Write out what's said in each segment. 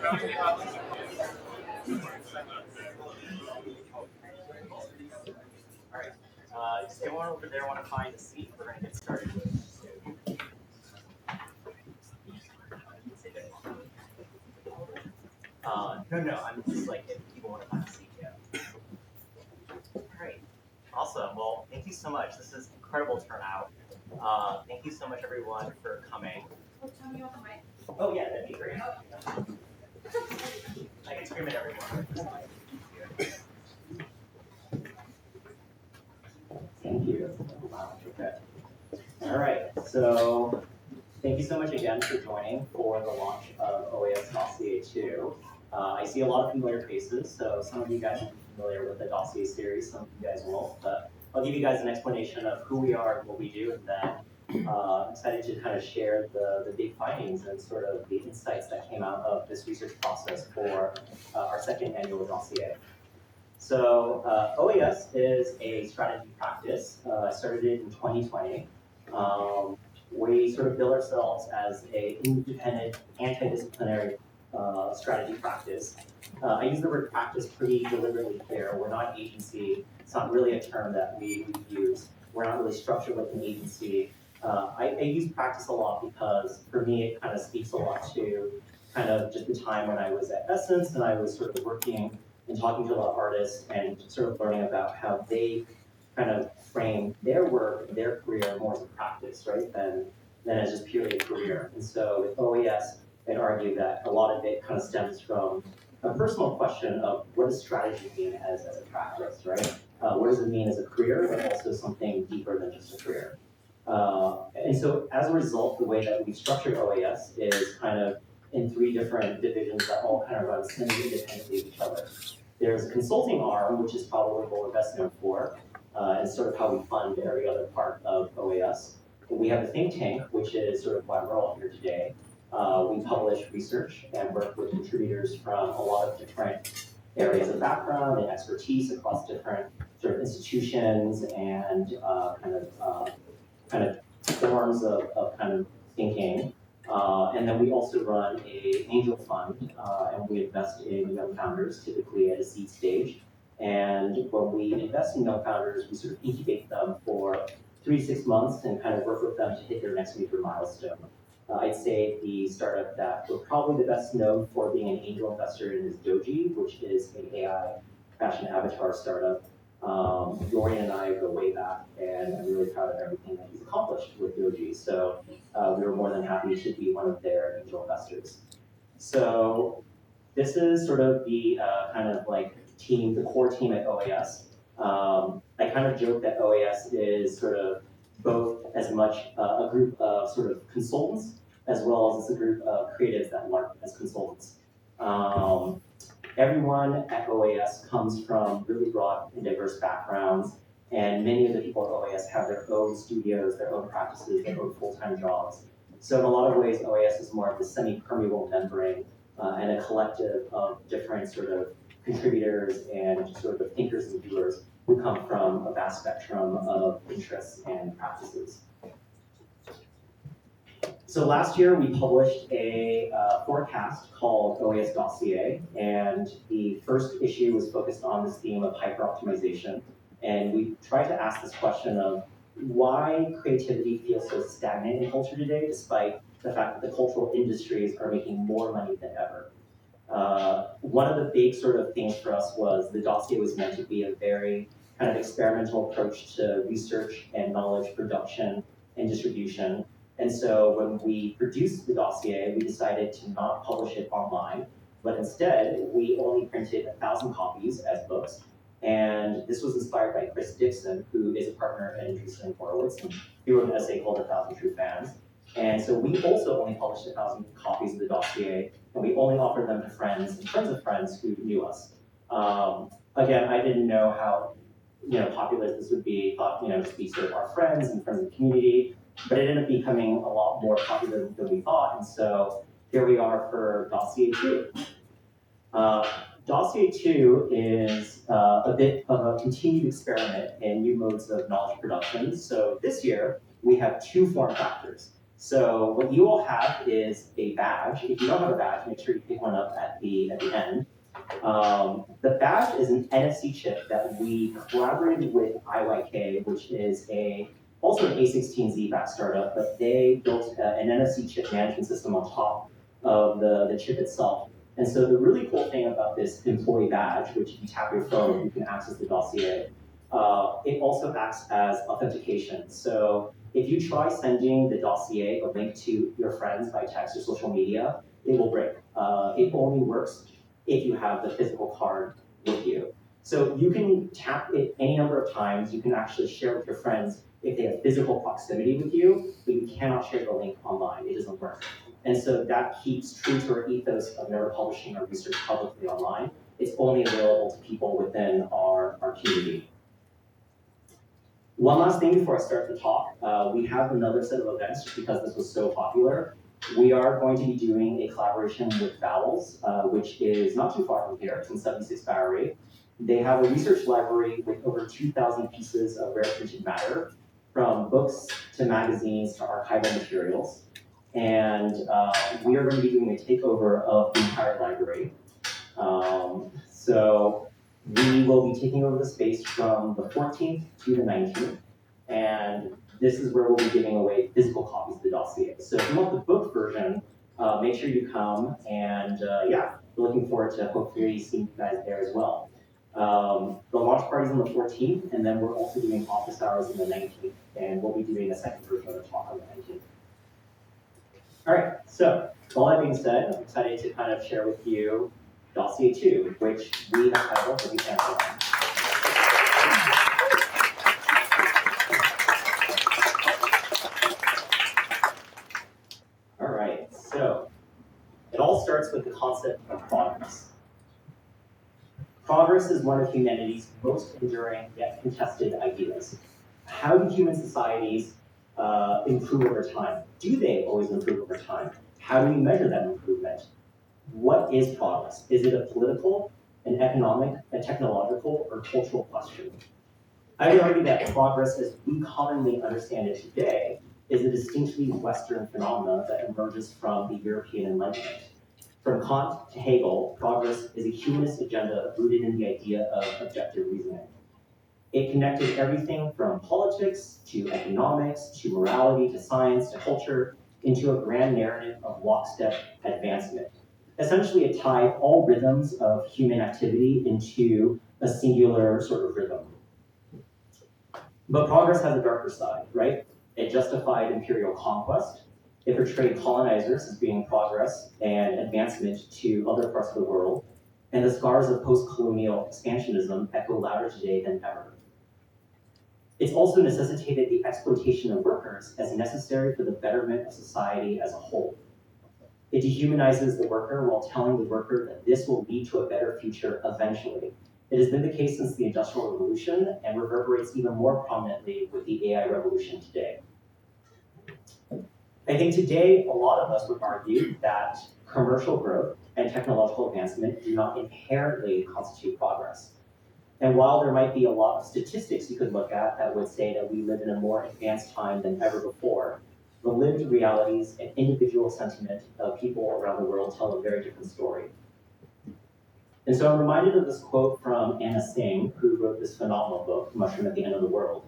right. Does anyone over there want to find a seat? We're going to get started. No, I'm just like, if people want to find a seat, yeah. All right. Awesome. Well, thank you so much. This is incredible turnout. Thank you so much, everyone, for coming. Oh, yeah, that'd be great. I can scream at everyone. Thank you. Okay. All right. So thank you so much again for joining for the launch of OAS Dossier 2. I see a lot of familiar faces, so some of you guys will be familiar with the Dossier series, some of you guys won't, but I'll give you guys an explanation of who we are and what we do, and then I'm excited to kind of share the big findings and sort of the insights that came out of this research process for our second annual dossier. So OAS is a strategy practice. I started it in 2020. We sort of bill ourselves as an independent, anti-disciplinary strategy practice. I use the word practice pretty deliberately here. We're not an agency. It's not really a term that we use. We're not really structured like an agency. I use practice a lot because for me it kind of speaks a lot to kind of just the time when I was at Essence and I was sort of working and talking to a lot of artists and sort of learning about how they kind of frame their work and their career more as a practice, right, than as just purely a career. And so with OAS, I'd argue that a lot of it kind of stems from a personal question of what does strategy mean as a practice, right? What does it mean as a career, but also something deeper than just a career? And so as a result, the way that we've structured OAS is kind of in three different divisions that all kind of run semi-independently of each other. There's a consulting arm, which is probably what we're best known for, and sort of how we fund every other part of OAS. We have a think tank, which is sort of why we're all here today. We publish research and work with contributors from a lot of different areas of background and expertise across different sort of institutions and kind of forms of kind of thinking. And then we also run an angel fund, and we invest in young founders, typically at a seed stage. And when we invest in young founders, we sort of incubate them for 3 to 6 months and kind of work with them to hit their next major milestone. I'd say the startup that we're probably the best known for being an angel investor in is Doji, which is an AI fashion avatar startup. Dorian and I go way back, and I'm really proud of everything that he's accomplished with Doji. So we were more than happy to be one of their angel investors. So this is sort of the kind of like team, the core team at OAS. I kind of joke that OAS is sort of both as much a group of sort of consultants as well as it's a group of creatives that work as consultants. Everyone at OAS comes from really broad and diverse backgrounds, and many of the people at OAS have their own studios, their own practices, their own full-time jobs. So in a lot of ways, OAS is more of a semi-permeable membrane and a collective of different sort of contributors and sort of thinkers and doers who come from a vast spectrum of interests and practices. So last year we published a forecast called OAS Dossier, and the first issue was focused on this theme of hyper-optimization. And we tried to ask this question of why creativity feels so stagnant in culture today, despite the fact that the cultural industries are making more money than ever. One of the big sort of things for us was the dossier was meant to be a very kind of experimental approach to research and knowledge production and distribution. And so when we produced the dossier, we decided to not publish it online, but instead we only printed 1,000 copies as books. And this was inspired by Chris Dixon, who is a partner at Andreessen Horowitz, and he wrote an essay called 1,000 True Fans. And so we also only published 1,000 copies of the dossier, and we only offered them to friends and friends of friends who knew us. Again, I didn't know how popular this would be. Thought just be sort of our friends and friends of the community, but it ended up becoming a lot more popular than we thought. And so here we are for Dossier 2. Dossier 2 is a bit of a continued experiment in new modes of knowledge production. So this year we have 2 form factors. So what you all have is a badge. If you don't have a badge, make sure you pick one up at the end. The badge is an NFC chip that we collaborated with IYK, which is also an A16Z backed startup, but they built an NFC chip management system on top of the chip itself. And so the really cool thing about this employee badge, which if you tap your phone, you can access the dossier, it also acts as authentication. So if you try sending the dossier a link to your friends by text or social media, it will break. It only works if you have the physical card with you. So you can tap it any number of times. You can actually share with your friends if they have physical proximity with you, but you cannot share the link online. It doesn't work. And so that keeps true to our ethos of never publishing our research publicly online. It's only available to people within our community. One last thing before I start the talk, we have another set of events just because this was so popular. We are going to be doing a collaboration with Vowels, which is not too far from here. It's in 76 Bowery. They have a research library with over 2,000 pieces of rare printed matter, from books to magazines to archival materials. And we are going to be doing a takeover of the entire library. So we will be taking over the space from the 14th to the 19th. And this is where we'll be giving away physical copies of the dossier. So if you want the book version, make sure you come. And yeah, we're looking forward to hopefully seeing you guys there as well. The launch party is on the 14th, and then we're also doing office hours on the 19th. And we'll be doing a second version of the talk on the 19th. All right, so all that being said, I'm excited to kind of share with you Dossier 2, which we have titled the Pantheon. All right, so it all starts with the concept of progress. Progress is one of humanity's most enduring yet contested ideas. How do human societies improve over time? Do they always improve over time? How do we measure that improvement? What is progress? Is it a political, an economic, a technological, or cultural question? I would argue that progress as we commonly understand it today is a distinctly Western phenomenon that emerges from the European Enlightenment. From Kant to Hegel, progress is a humanist agenda rooted in the idea of objective reasoning. It connected everything from politics to economics to morality to science to culture into a grand narrative of lockstep advancement. Essentially, it tied all rhythms of human activity into a singular sort of rhythm. But progress has a darker side, right? It justified imperial conquest. It portrayed colonizers as being progress and advancement to other parts of the world. And the scars of post-colonial expansionism echo louder today than ever. It's also necessitated the exploitation of workers as necessary for the betterment of society as a whole. It dehumanizes the worker while telling the worker that this will lead to a better future eventually. It has been the case since the Industrial Revolution and reverberates even more prominently with the AI revolution today. I think today, a lot of us would argue that commercial growth and technological advancement do not inherently constitute progress. And while there might be a lot of statistics you could look at that would say that we live in a more advanced time than ever before, the lived realities and individual sentiment of people around the world tell a very different story. And so I'm reminded of this quote from Anna Singh, who wrote this phenomenal book, Mushroom at the End of the World.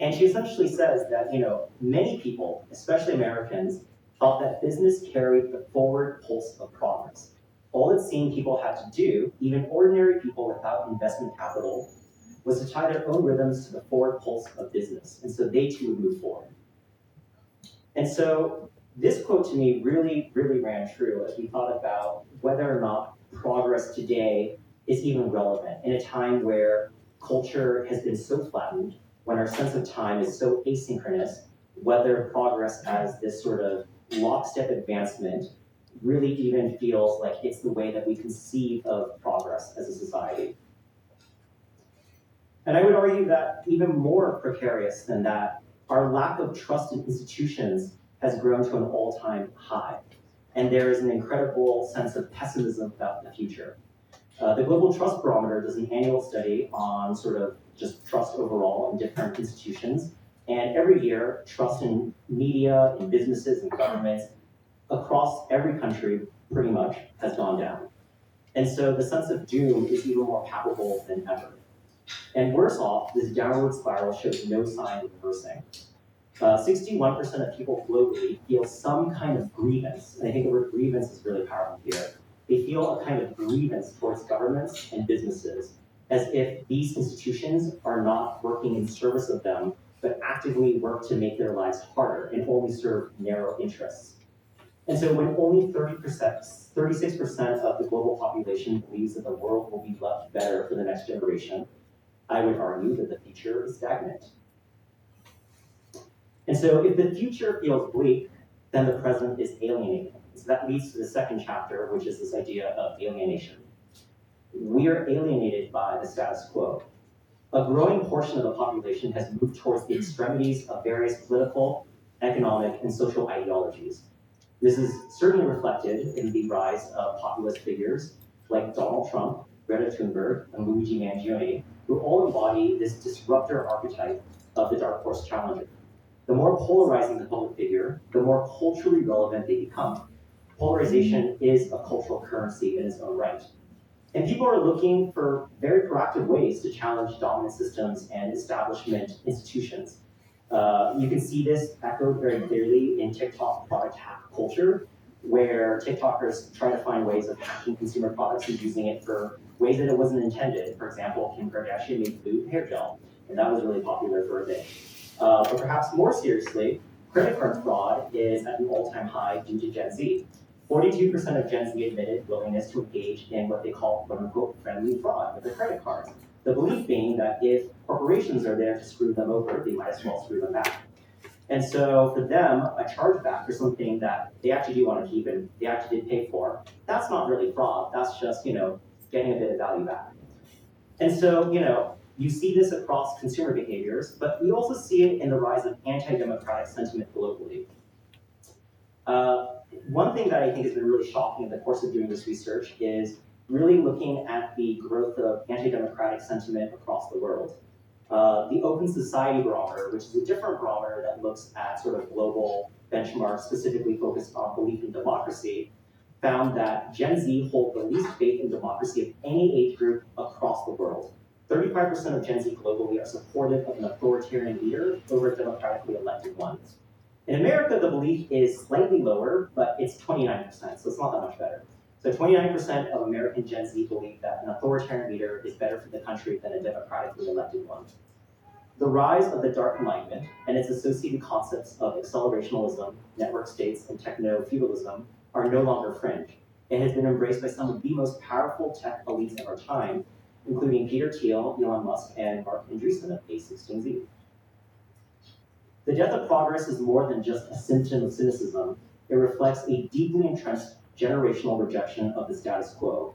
And she essentially says that, many people, especially Americans, thought that business carried the forward pulse of progress. All it seemed people had to do, even ordinary people without investment capital, was to tie their own rhythms to the forward pulse of business. And so they too would move forward. And so this quote to me really, really ran true as we thought about whether or not progress today is even relevant in a time where culture has been so flattened, when our sense of time is so asynchronous, whether progress as this sort of lockstep advancement really even feels like it's the way that we conceive of progress as a society. And I would argue that even more precarious than that, our lack of trust in institutions has grown to an all-time high. And there is an incredible sense of pessimism about the future. The Global Trust Barometer does an annual study on sort of just trust overall in different institutions. And every year, trust in media, in businesses, and governments across every country pretty much has gone down. And so the sense of doom is even more palpable than ever. And worse off, this downward spiral shows no sign of reversing. 61% of people globally feel some kind of grievance, and I think the word grievance is really powerful here. They feel a kind of grievance towards governments and businesses, as if these institutions are not working in service of them, but actively work to make their lives harder and only serve narrow interests. And so when only 36% of the global population believes that the world will be left better for the next generation, I would argue that the future is stagnant. And so if the future feels bleak, then the present is alienating. So that leads to the second chapter, which is this idea of alienation. We are alienated by the status quo. A growing portion of the population has moved towards the extremities of various political, economic, and social ideologies. This is certainly reflected in the rise of populist figures like Donald Trump, Greta Thunberg, and Luigi Mangione, who all embody this disruptor archetype of the dark horse challenger. The more polarizing the public figure, the more culturally relevant they become. Polarization is a cultural currency in its own right. And people are looking for very proactive ways to challenge dominant systems and establishment institutions. You can see this echoed very clearly in TikTok product hack culture, where TikTokers try to find ways of hacking consumer products and using it for ways that it wasn't intended. For example, Kim Kardashian made blue hair gel, and that was really popular for a bit. But perhaps more seriously, credit card fraud is at an all-time high due to Gen Z. 42% of Gen Z admitted willingness to engage in what they call quote-unquote friendly fraud with their credit cards. The belief being that if corporations are there to screw them over, they might as well screw them back. And so for them, a chargeback for something that they actually do want to keep and they actually did pay for, that's not really fraud. That's just, getting a bit of value back. And so, you see this across consumer behaviors, but you also see it in the rise of anti-democratic sentiment globally. One thing that I think has been really shocking in the course of doing this research is really looking at the growth of anti-democratic sentiment across the world. The Open Society Barometer, which is a different barometer that looks at sort of global benchmarks specifically focused on belief in democracy, found that Gen Z hold the least faith in democracy of any age group across the world. 35% of Gen Z globally are supportive of an authoritarian leader over a democratically elected one. In America, the belief is slightly lower, but it's 29%, so it's not that much better. So 29% of American Gen Z believe that an authoritarian leader is better for the country than a democratically elected one. The rise of the dark enlightenment and its associated concepts of accelerationalism, network states, and techno-feudalism are no longer fringe. It has been embraced by some of the most powerful tech elites of our time, including Peter Thiel, Elon Musk, and Mark Andreessen of A16Z. The death of progress is more than just a symptom of cynicism. It reflects a deeply entrenched generational rejection of the status quo.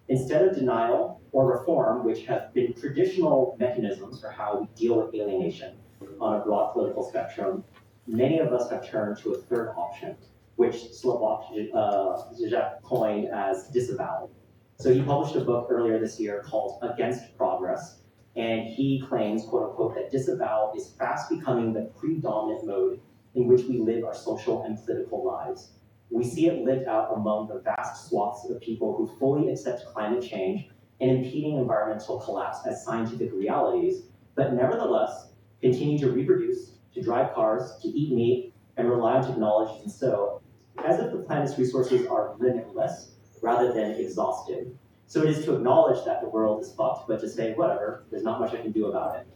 Instead of denial or reform, which have been traditional mechanisms for how we deal with alienation on a broad political spectrum, many of us have turned to a third option, which Zizek coined as disavowal. So he published a book earlier this year called Against Progress, and he claims, quote unquote, that disavowal is fast becoming the predominant mode in which we live our social and political lives. We see it lived out among the vast swaths of people who fully accept climate change and impeding environmental collapse as scientific realities, but nevertheless continue to reproduce, to drive cars, to eat meat, and rely on technologies and so, as if the planet's resources are limitless rather than exhausted. So it is to acknowledge that the world is fucked, but to say, whatever, there's not much I can do about it.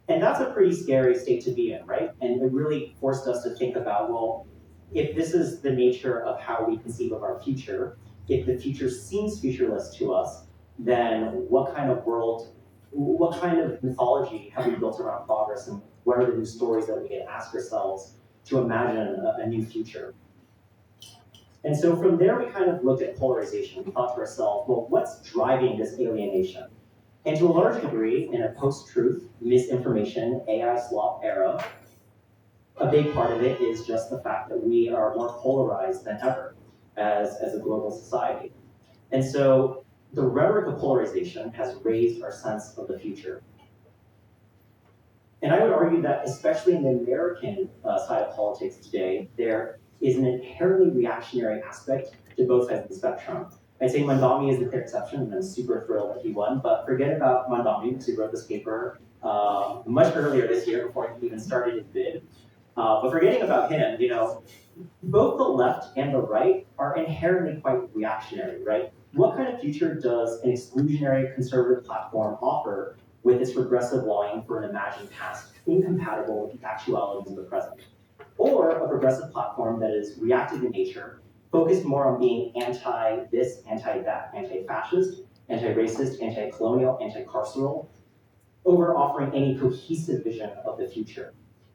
And that's a pretty scary state to be in, right? And it really forced us to think about, well, if this is the nature of how we conceive of our future, if the future seems futureless to us, then what kind of world, what kind of mythology have we built around progress, and what are the new stories that we can ask ourselves to imagine a new future? And so from there, we kind of looked at polarization. We thought to ourselves, well, what's driving this alienation? And to a large degree, in a post-truth, misinformation, AI slop era, a big part of it is just the fact that we are more polarized than ever as a global society. And so the rhetoric of polarization has raised our sense of the future. And I would argue that, especially in the American side of politics today, there is an inherently reactionary aspect to both sides of the spectrum. I'd say Mandami is the clear exception, and I'm super thrilled that he won, but forget about Mandami, because he wrote this paper much earlier this year before he even started his bid. But forgetting about him, both the left and the right are inherently quite reactionary, right? What kind of future does an exclusionary conservative platform offer with its regressive longing for an imagined past incompatible with the actualities of the present? Or a progressive platform that is reactive in nature, focused more on being anti-this, anti-that, anti-fascist, anti-racist, anti-colonial, anti-carceral, over offering any cohesive vision of the future.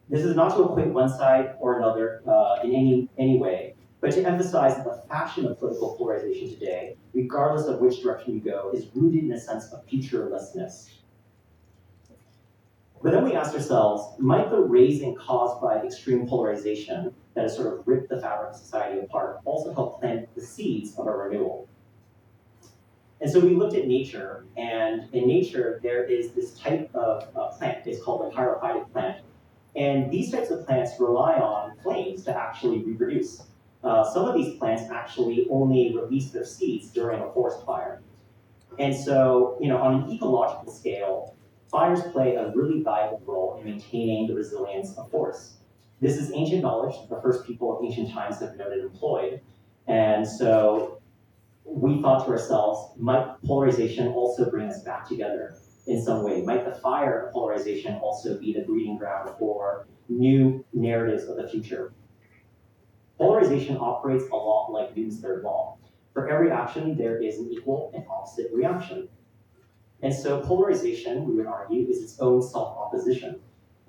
This is not to equate one side or another in any way, but to emphasize that the fashion of political polarization today, regardless of which direction you go, is rooted in a sense of futurelessness. But then we asked ourselves, might the raising caused by extreme polarization that has sort of ripped the fabric of society apart also help plant the seeds of a renewal? And so we looked at nature, and in nature, there is this type of plant. It's called a pyrophytic plant. And these types of plants rely on flames to actually reproduce. Some of these plants actually only release their seeds during a forest fire. And so, on an ecological scale, fires play a really valuable role in maintaining the resilience of forests. This is ancient knowledge that the first people of ancient times have known and employed. And so we thought to ourselves, might polarization also bring us back together in some way? Might the fire of polarization also be the breeding ground for new narratives of the future? Polarization operates a lot like Newton's third law. For every action, there is an equal and opposite reaction. And so polarization, we would argue, is its own self-opposition.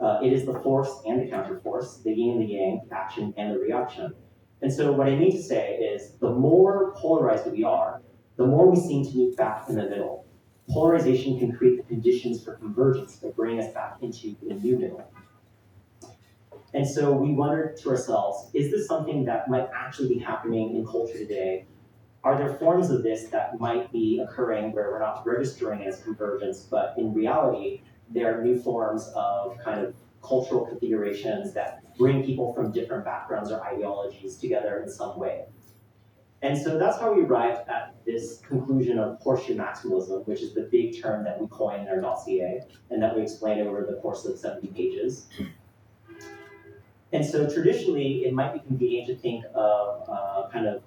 It is the force and the counterforce, the yin and the yang, the action and the reaction. And so what I mean to say is, the more polarized we are, the more we seem to meet back in the middle. Polarization can create the conditions for convergence that bring us back into a new middle. And so we wondered to ourselves, is this something that might actually be happening in culture today? Are there forms of this that might be occurring where we're not registering as convergence, but in reality, there are new forms of kind of cultural configurations that bring people from different backgrounds or ideologies together in some way? And so that's how we arrived at this conclusion of horseshoe maximalism, which is the big term that we coined in our dossier and that we explained over the course of 70 pages. And so traditionally, it might be convenient to think of kind of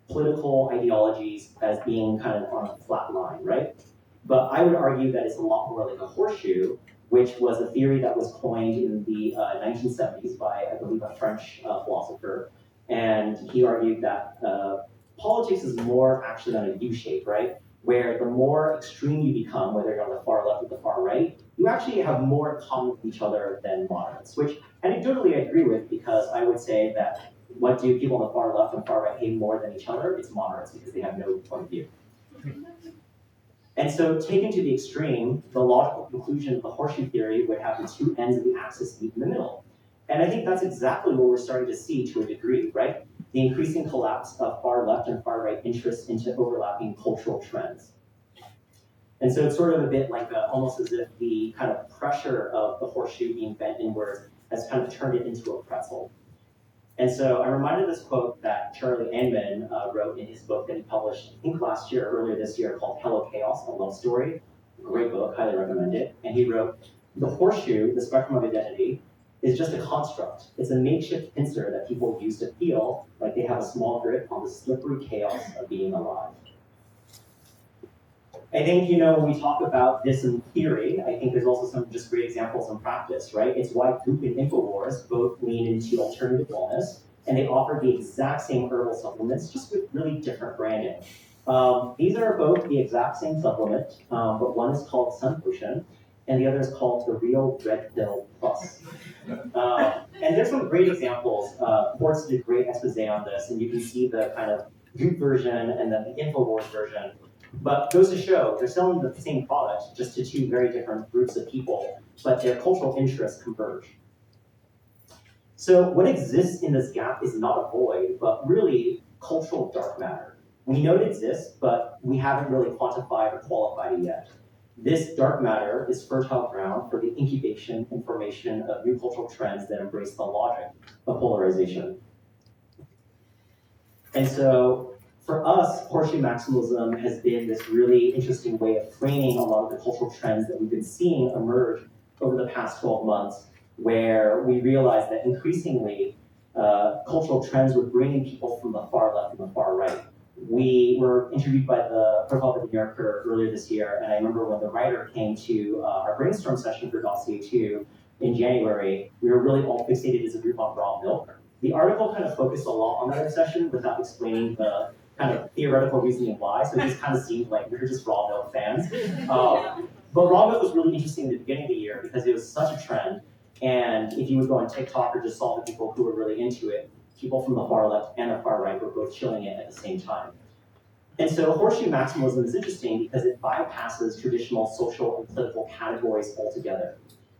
political ideologies as being kind of on a flat line, right? But I would argue that it's a lot more like a horseshoe, which was a theory that was coined in the 1970s by, I believe, a French philosopher. And he argued that politics is more actually on a U shape, right? Where the more extreme you become, whether you're on the far left or the far right, you actually have more in common with each other than moderates, which anecdotally I agree with, because I would say that what do people on the far left and far right hate more than each other? It's moderates, because they have no point of view. And so taken to the extreme, the logical conclusion of the horseshoe theory would have the two ends of the axis meet in the middle. And I think that's exactly what we're starting to see to a degree, right? The increasing collapse of far left and far right interests into overlapping cultural trends. And so it's sort of a bit like almost as if the kind of pressure of the horseshoe being bent inwards has kind of turned it into a pretzel. And so I'm reminded of this quote that Charlie Inman wrote in his book that he published, I think last year, earlier this year, called Hello Chaos, a Love Story. Great book, highly recommend it. And he wrote, "The horseshoe, the spectrum of identity, is just a construct. It's a makeshift pincer that people use to feel like they have a small grip on the slippery chaos of being alive." I think, when we talk about this in theory, I think there's also some just great examples in practice, right? It's why Goop and InfoWars both lean into alternative wellness, and they offer the exact same herbal supplements, just with really different branding. These are both the exact same supplement, but one is called Sun Potion, and the other is called the Real Red Pill Plus. And there's some great examples. Quartz did a great expose on this, and you can see the kind of Goop version and then the InfoWars version. But goes to show, they're selling the same product, just to two very different groups of people, but their cultural interests converge. So what exists in this gap is not a void, but really cultural dark matter. We know it exists, but we haven't really quantified or qualified it yet. This dark matter is fertile ground for the incubation and formation of new cultural trends that embrace the logic of polarization. And so for us, Horseshoe Maximalism has been this really interesting way of framing a lot of the cultural trends that we've been seeing emerge over the past 12 months, where we realized that increasingly cultural trends were bringing people from the far left and the far right. We were interviewed by the profile of the New Yorker earlier this year, and I remember when the writer came to our brainstorm session for Dossier 2 in January, we were really all fixated as a group on raw milk. The article kind of focused a lot on that obsession without explaining the kind of theoretical reasoning why, so it just kind of seemed like we were just raw milk fans. But raw milk was really interesting in the beginning of the year because it was such a trend, and if you would go on TikTok or just saw the people who were really into it, people from the far left and the far right were both chilling it at the same time. And so horseshoe maximalism is interesting because it bypasses traditional social and political categories altogether.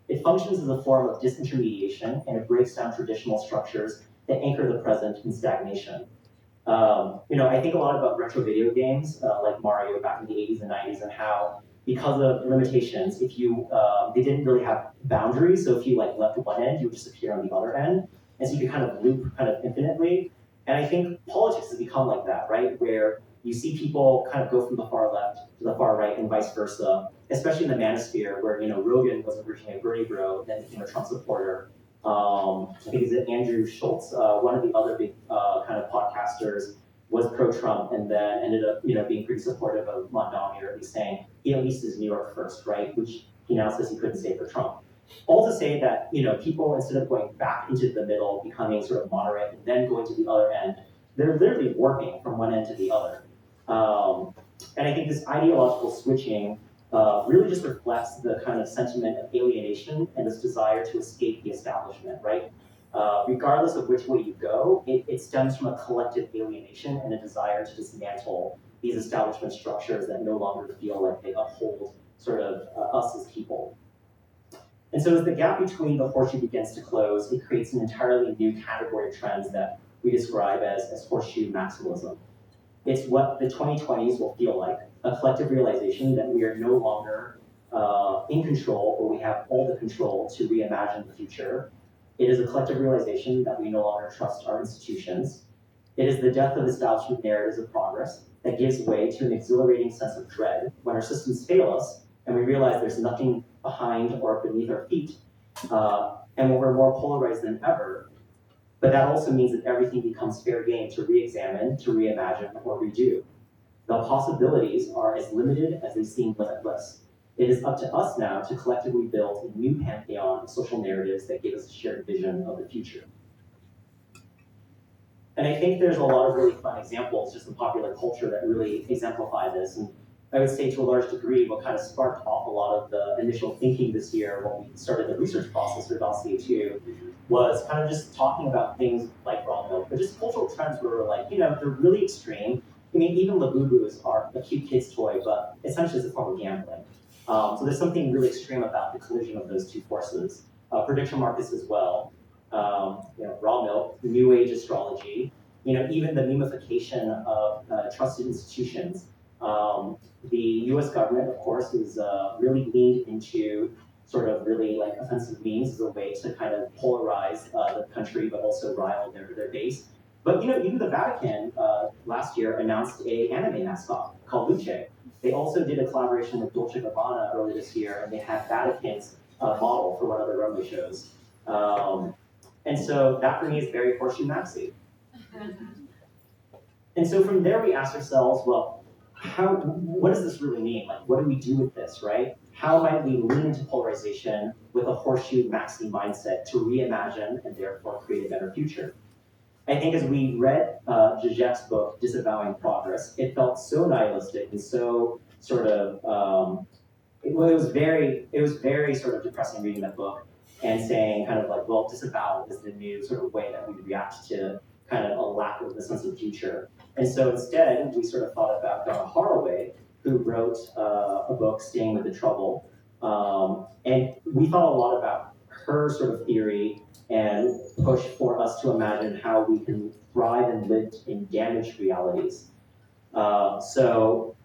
It functions as a form of disintermediation, and it breaks down traditional structures that anchor the present in stagnation. I think a lot about retro video games like Mario back in the 80s and 90s, and how because of limitations, if you they didn't really have boundaries, so if you like left one end, you would just appear on the other end, and so you could kind of loop kind of infinitely. And I think politics has become like that, right? Where you see people kind of go from the far left to the far right and vice versa, especially in the manosphere where, Rogan was originally a Bernie bro, then became a Trump supporter. I think it's Andrew Schultz, one of the other big kind of podcasters, was pro-Trump and then ended up, being pretty supportive of Mondami, or at least saying he at least is New York first, right? Which he now says he couldn't say for Trump. All to say that, people, instead of going back into the middle, becoming sort of moderate, and then going to the other end, they're literally warping from one end to the other. And I think this ideological switching really just reflects the kind of sentiment of alienation and this desire to escape the establishment, right? Regardless of which way you go, it stems from a collective alienation and a desire to dismantle these establishment structures that no longer feel like they uphold sort of us as people. And so as the gap between the horseshoe begins to close, it creates an entirely new category of trends that we describe as horseshoe maximalism. It's what the 2020s will feel like, a collective realization that we are no longer in control, or we have all the control to reimagine the future. It is a collective realization that we no longer trust our institutions. It is the death of establishment narratives of progress that gives way to an exhilarating sense of dread when our systems fail us and we realize there's nothing behind or beneath our feet, and when we're more polarized than ever. But that also means that everything becomes fair game to re-examine, to reimagine, or redo. The possibilities are as limited as they seem limitless. It is up to us now to collectively build a new pantheon of social narratives that give us a shared vision of the future. And I think there's a lot of really fun examples just in popular culture that really exemplify this. And I would say to a large degree, what kind of sparked off a lot of the initial thinking this year when we started the research process for Dossier 2 was kind of just talking about things like raw milk, but just cultural trends where we're like, they're really extreme. I mean, even Labubus are a cute kid's toy, but essentially it's a form of gambling. So there's something really extreme about the collision of those two forces. Prediction markets as well, raw milk, new age astrology, even the memification of trusted institutions. The US government, of course, is really leaned into sort of really like offensive memes as a way to kind of polarize the country, but also rile their base. But even the Vatican last year announced a anime mascot called Luce. They also did a collaboration with Dolce & Gabbana earlier this year, and they had Vatican's model for one of their runway shows. And so that for me is very horseshoe maxi. And so from there we ask ourselves, well, what does this really mean? Like, what do we do with this, right? How might we lean into polarization with a horseshoe maxi mindset to reimagine and therefore create a better future? I think as we read Zizek's book, Disavowing Progress, it felt so nihilistic and so sort of, it was very sort of depressing reading that book and saying kind of like, well, disavowal is the new sort of way that we react to kind of a lack of the sense of future. And so instead, we sort of thought about Donna Haraway, who wrote a book, Staying with the Trouble. And we thought a lot about her sort of theory and push for us to imagine how we can thrive and live in damaged realities. So,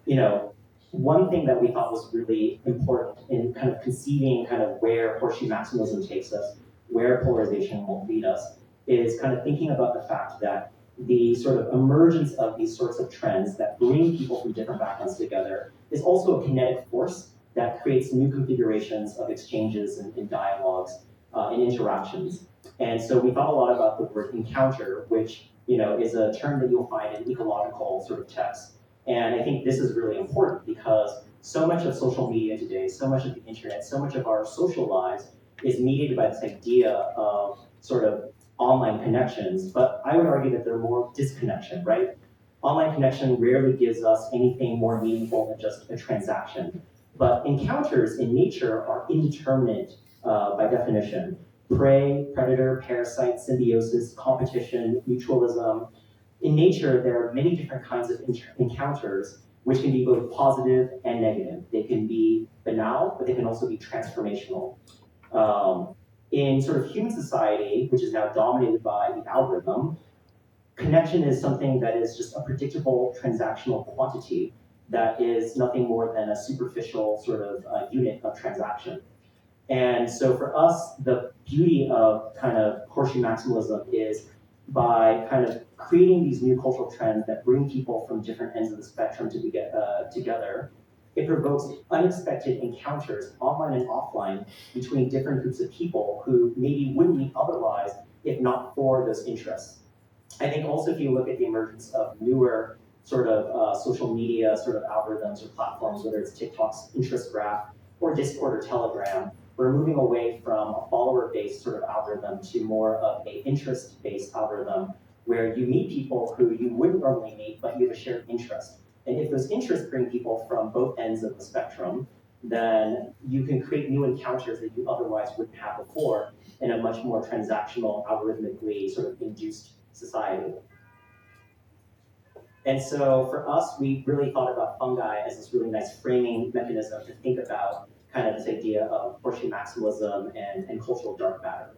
one thing that we thought was really important in kind of conceiving kind of where horseshoe maximalism takes us, where polarization will lead us, is kind of thinking about the fact that the sort of emergence of these sorts of trends that bring people from different backgrounds together is also a kinetic force that creates new configurations of exchanges and dialogues and interactions. And so we thought a lot about the word encounter, which is a term that you'll find in ecological sort of texts. And I think this is really important because so much of social media today, so much of the internet, so much of our social lives is mediated by this idea of sort of online connections, but I would argue that they're more disconnection, right? Online connection rarely gives us anything more meaningful than just a transaction. But encounters in nature are indeterminate by definition. Prey, predator, parasite, symbiosis, competition, mutualism. In nature, there are many different kinds of encounters which can be both positive and negative. They can be banal, but they can also be transformational. In sort of human society, which is now dominated by the algorithm, connection is something that is just a predictable transactional quantity that is nothing more than a superficial sort of unit of transaction. And so for us, the beauty of kind of horseshoe maximalism is by kind of creating these new cultural trends that bring people from different ends of the spectrum to be together. It provokes unexpected encounters, online and offline, between different groups of people who maybe wouldn't meet otherwise if not for those interests. I think also if you look at the emergence of newer sort of social media sort of algorithms or platforms, whether it's TikTok's interest graph or Discord or Telegram, we're moving away from a follower-based sort of algorithm to more of an interest-based algorithm where you meet people who you wouldn't normally meet, but you have a shared interest. And if those interests bring people from both ends of the spectrum, then you can create new encounters that you otherwise wouldn't have before in a much more transactional, algorithmically sort of induced society. And so for us, we really thought about fungi as this really nice framing mechanism to think about kind of this idea of horseshoe maximalism and cultural dark matter.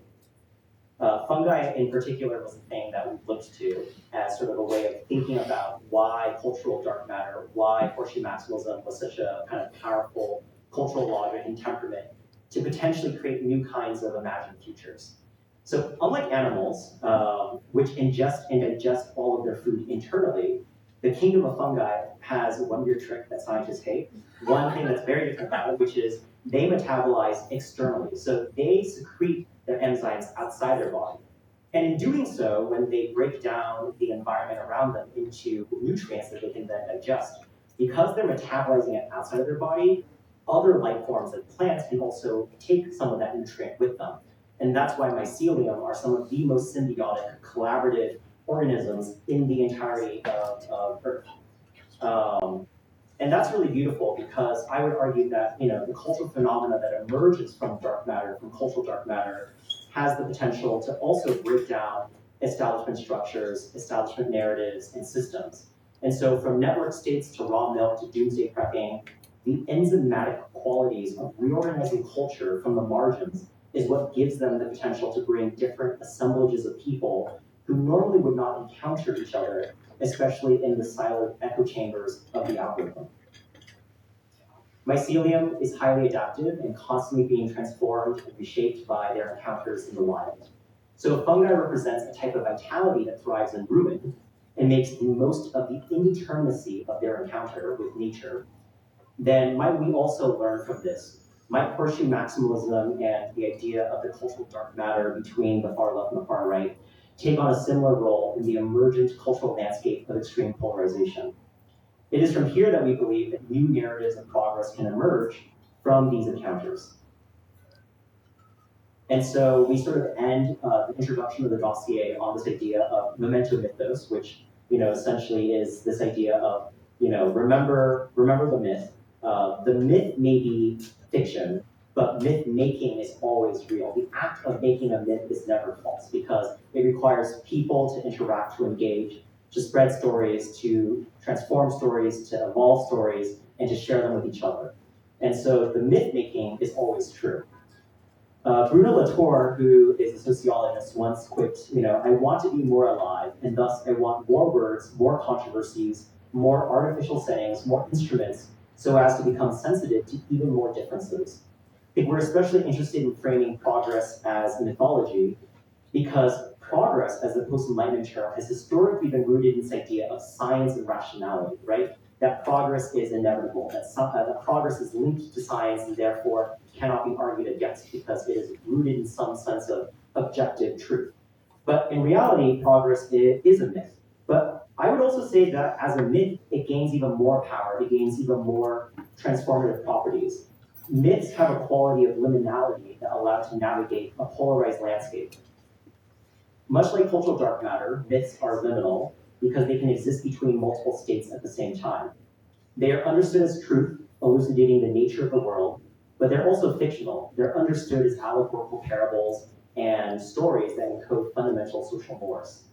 Fungi in particular was a thing that we looked to as sort of a way of thinking about why cultural dark matter, why horseshoe maximalism was such a kind of powerful cultural logic and temperament to potentially create new kinds of imagined futures. So unlike animals, which ingest and digest all of their food internally, the kingdom of fungi has one weird trick that scientists hate. One thing that's very different about it, which is they metabolize externally. So they secrete their enzymes outside their body. And in doing so, when they break down the environment around them into nutrients that they can then digest, because they're metabolizing it outside of their body, other life forms like plants can also take some of that nutrient with them. And that's why mycelium are some of the most symbiotic, collaborative organisms in the entirety of Earth. And that's really beautiful because I would argue that the cultural phenomena that emerges from dark matter, from cultural dark matter, has the potential to also break down establishment structures, establishment narratives, and systems. And so from network states to raw milk to doomsday prepping, the enzymatic qualities of reorganizing culture from the margins is what gives them the potential to bring different assemblages of people who normally would not encounter each other, especially in the siloed echo chambers of the algorithm. Mycelium is highly adaptive and constantly being transformed and reshaped by their encounters in the wild. So if fungi represents a type of vitality that thrives in ruin and makes the most of the indeterminacy of their encounter with nature, then might we also learn from this? Might horseshoe maximalism and the idea of the cultural dark matter between the far left and the far right take on a similar role in the emergent cultural landscape of extreme polarization? It is from here that we believe that new narratives of progress can emerge from these encounters. And so we sort of end the introduction of the dossier on this idea of memento mythos, which essentially is this idea of remember the myth. The myth may be fiction, but myth making is always real. The act of making a myth is never false because it requires people to interact, to engage, to spread stories, to transform stories, to evolve stories, and to share them with each other. And so the myth making is always true. Bruno Latour, who is a sociologist, once quipped, I want to be more alive, and thus I want more words, more controversies, more artificial settings, more instruments, so as to become sensitive to even more differences. I think we're especially interested in framing progress as mythology because progress, as the post-Enlightenment term, has historically been rooted in this idea of science and rationality, right? That progress is inevitable, that progress is linked to science and therefore cannot be argued against because it is rooted in some sense of objective truth. But in reality, progress is a myth. But I would also say that as a myth, it gains even more power, it gains even more transformative properties. Myths have a quality of liminality that allow to navigate a polarized landscape. Much like cultural dark matter, myths are liminal because they can exist between multiple states at the same time. They are understood as truth, elucidating the nature of the world, but they're also fictional. They're understood as allegorical parables and stories that encode fundamental social mores.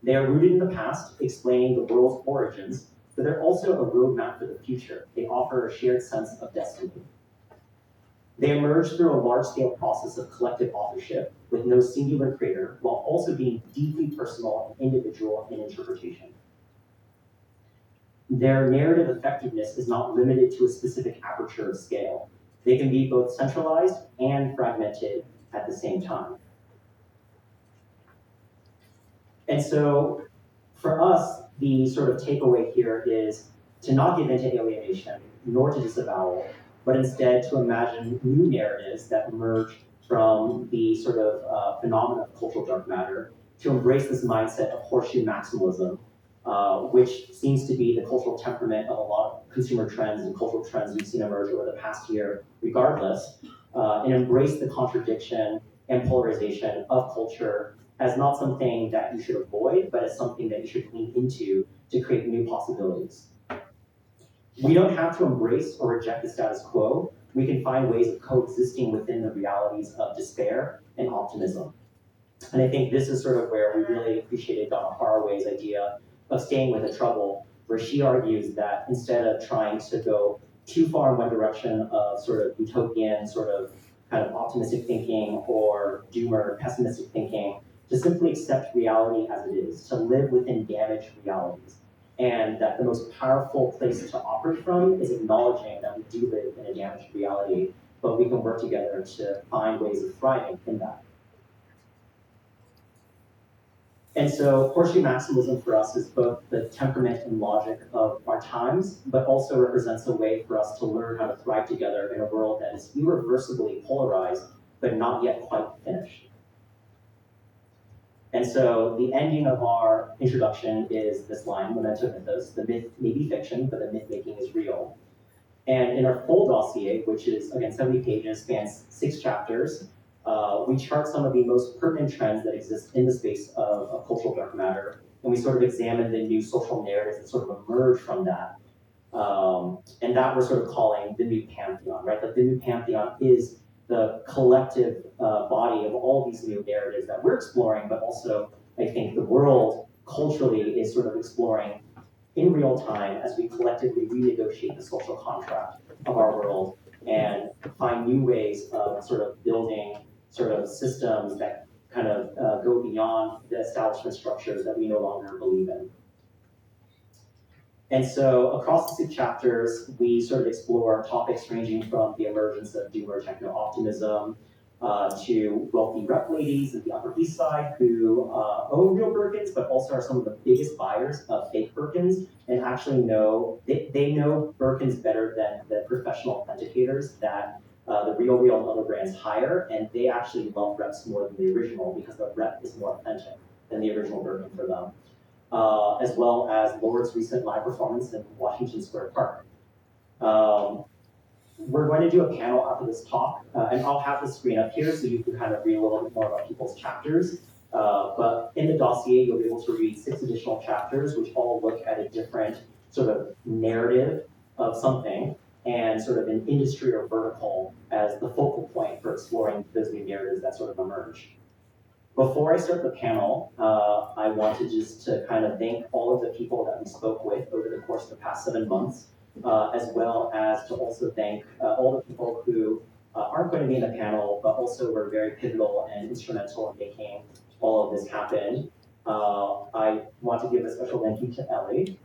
They are rooted in the past, explaining the world's origins, but they're also a roadmap for the future. They offer a shared sense of destiny. They emerge through a large-scale process of collective authorship with no singular creator, while also being deeply personal and individual in interpretation. Their narrative effectiveness is not limited to a specific aperture of scale. They can be both centralized and fragmented at the same time. And so for us, the sort of takeaway here is to not give into alienation, nor to disavowal, but instead to imagine new narratives that emerge from the sort of phenomena of cultural dark matter, to embrace this mindset of horseshoe maximalism, which seems to be the cultural temperament of a lot of consumer trends and cultural trends we've seen emerge over the past year, regardless, and embrace the contradiction and polarization of culture as not something that you should avoid, but as something that you should lean into to create new possibilities. We don't have to embrace or reject the status quo. We can find ways of coexisting within the realities of despair and optimism. And I think this is sort of where we really appreciated Donna Haraway's idea of staying with the trouble, where she argues that instead of trying to go too far in one direction of sort of utopian, sort of kind of optimistic thinking or doomer, pessimistic thinking, to simply accept reality as it is, to live within damaged realities. And that the most powerful place to operate from is acknowledging that we do live in a damaged reality, but we can work together to find ways of thriving in that. And so horseshoe maximalism for us is both the temperament and logic of our times, but also represents a way for us to learn how to thrive together in a world that is irreversibly polarized, but not yet quite finished. And so the ending of our introduction is this line, Memento Mythos: the myth may be fiction, but the myth making is real. And in our full dossier, which is, again, 70 pages, spans 6 chapters, we chart some of the most pertinent trends that exist in the space of cultural dark matter, and we sort of examine the new social narratives that sort of emerge from that. And that we're sort of calling the new Pantheon, right? That the new Pantheon is the collective body of all these new narratives that we're exploring, but also I think the world culturally is sort of exploring in real time as we collectively renegotiate the social contract of our world and find new ways of sort of building sort of systems that kind of go beyond the establishment structures that we no longer believe in. And so across the 6 chapters, we sort of explore topics ranging from the emergence of doomer techno-optimism to wealthy rep ladies at the Upper East Side who own real Birkins, but also are some of the biggest buyers of fake Birkins and actually know, they know Birkins better than the professional authenticators that the Real and other brands hire, and they actually love reps more than the original because the rep is more authentic than the original Birkin for them. As well as Lord's recent live performance in Washington Square Park. We're going to do a panel after this talk, and I'll have the screen up here so you can kind of read a little bit more about people's chapters. But in the dossier, you'll be able to read 6 additional chapters, which all look at a different sort of narrative of something, and sort of an industry or vertical as the focal point for exploring those new narratives that sort of emerge. Before I start the panel, I wanted just to kind of thank all of the people that we spoke with over the course of the past 7 months, as well as to also thank all the people who aren't going to be in the panel, but also were very pivotal and instrumental in making all of this happen. I want to give a special thank you to Ellie.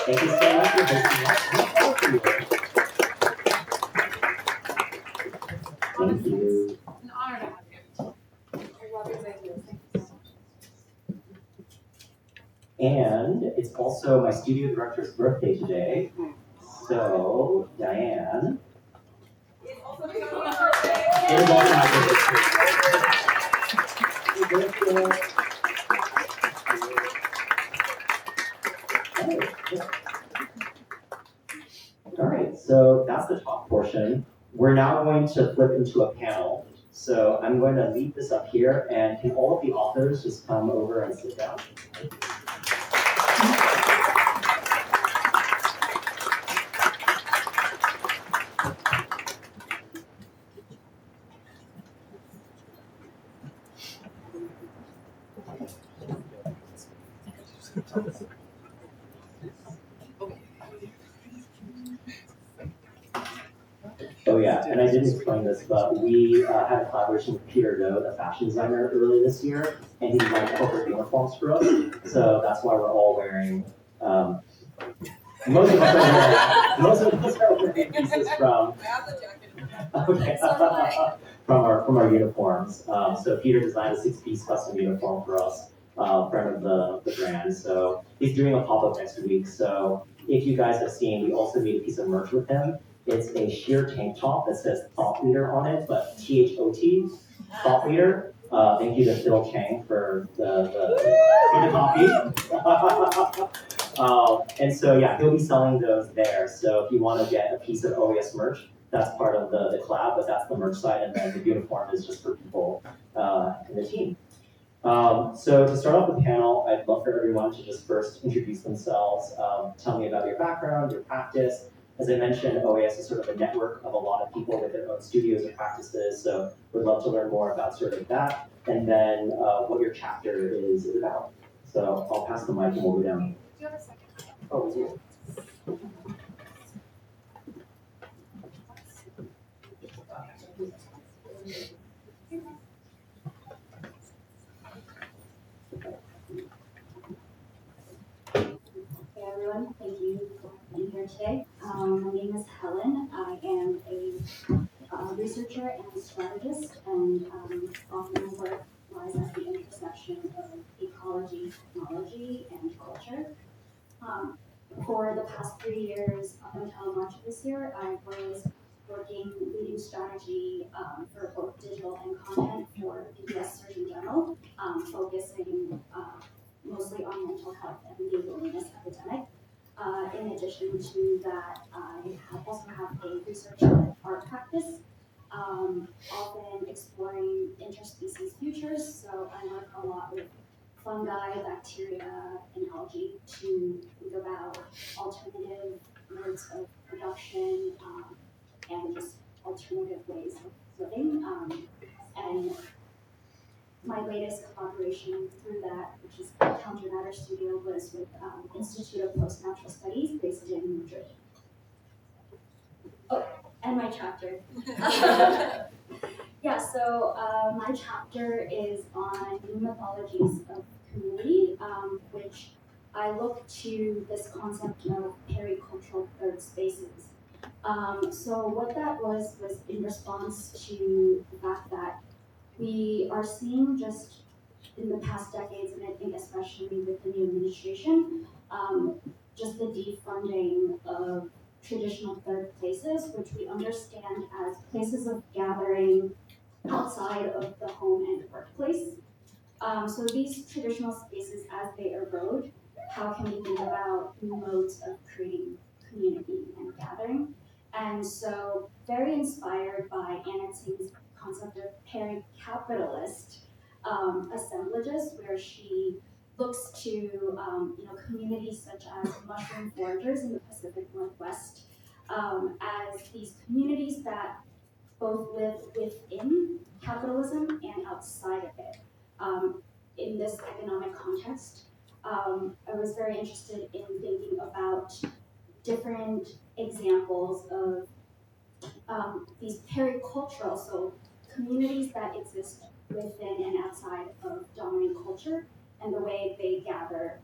Thank you so much for hosting us. Thank you. An honor to have you. I love these ideas. Thank you so much. And it's also my studio director's birthday today. So, Diane. It's also Tony's birthday. It is also my birthday. All right, so that's the talk portion. We're now going to flip into a panel. So I'm going to leave this up here, and can all of the authors just come over and sit down? Oh yeah, and I didn't explain this, but we had a collaboration with Peter Do, the fashion designer, early this year, and he designed corporate uniforms for us. So that's why we're all wearing. Most of us are wearing pieces from. I have the jacket. Okay. from our uniforms. So Peter designed a 6-piece custom uniform for us, friend of the brand. So he's doing a pop-up next week. So if you guys have seen, we also made a piece of merch with him. It's a sheer tank top that says thought leader on it, but THOT, thought leader. Thank you to Phil Chang for the copy. And so yeah, he'll be selling those there. So if you want to get a piece of OAS merch, that's part of the collab, but that's the merch side, and then the uniform is just for people in the team. So to start off the panel, I'd love for everyone to just first introduce themselves, tell me about your background, your practice. As I mentioned, OAS is sort of a network of a lot of people with their own studios and practices, so we'd love to learn more about sort of that, and then what your chapter is about. So I'll pass the mic and we'll go down. Do you have a second? Oh, we do. Hey everyone, thank you for being here today. My name is Helen. I am a researcher and strategist, and often my work lies at the intersection of ecology, technology, and culture. For the past 3 years, up until March of this year, I was leading strategy for both digital and content for the US Surgeon General, focusing mostly on mental health and the loneliness epidemic. In addition to that, I also have a research and art practice, often exploring interspecies futures. So I work a lot with fungi, bacteria, and algae to think about alternative modes of production and just alternative ways of living. And my latest collaboration through that, which is Countermatter Studio, was with Institute of Post-Natural Studies based in Madrid. Oh, and my chapter. Yeah, so my chapter is on new mythologies of community, which I look to this concept of pericultural third spaces. So what that was in response to the fact that we are seeing just in the past decades, and I think especially with the new administration, just the defunding of traditional third places, which we understand as places of gathering outside of the home and workplace. So these traditional spaces, as they erode, how can we think about new modes of creating community and gathering? And so very inspired by Anna Tsing's concept of peri-capitalist assemblages, where she looks to communities such as mushroom foragers in the Pacific Northwest as these communities that both live within capitalism and outside of it. In this economic context, I was very interested in thinking about different examples of these pericultural, so communities that exist within and outside of dominant culture, and the way they gather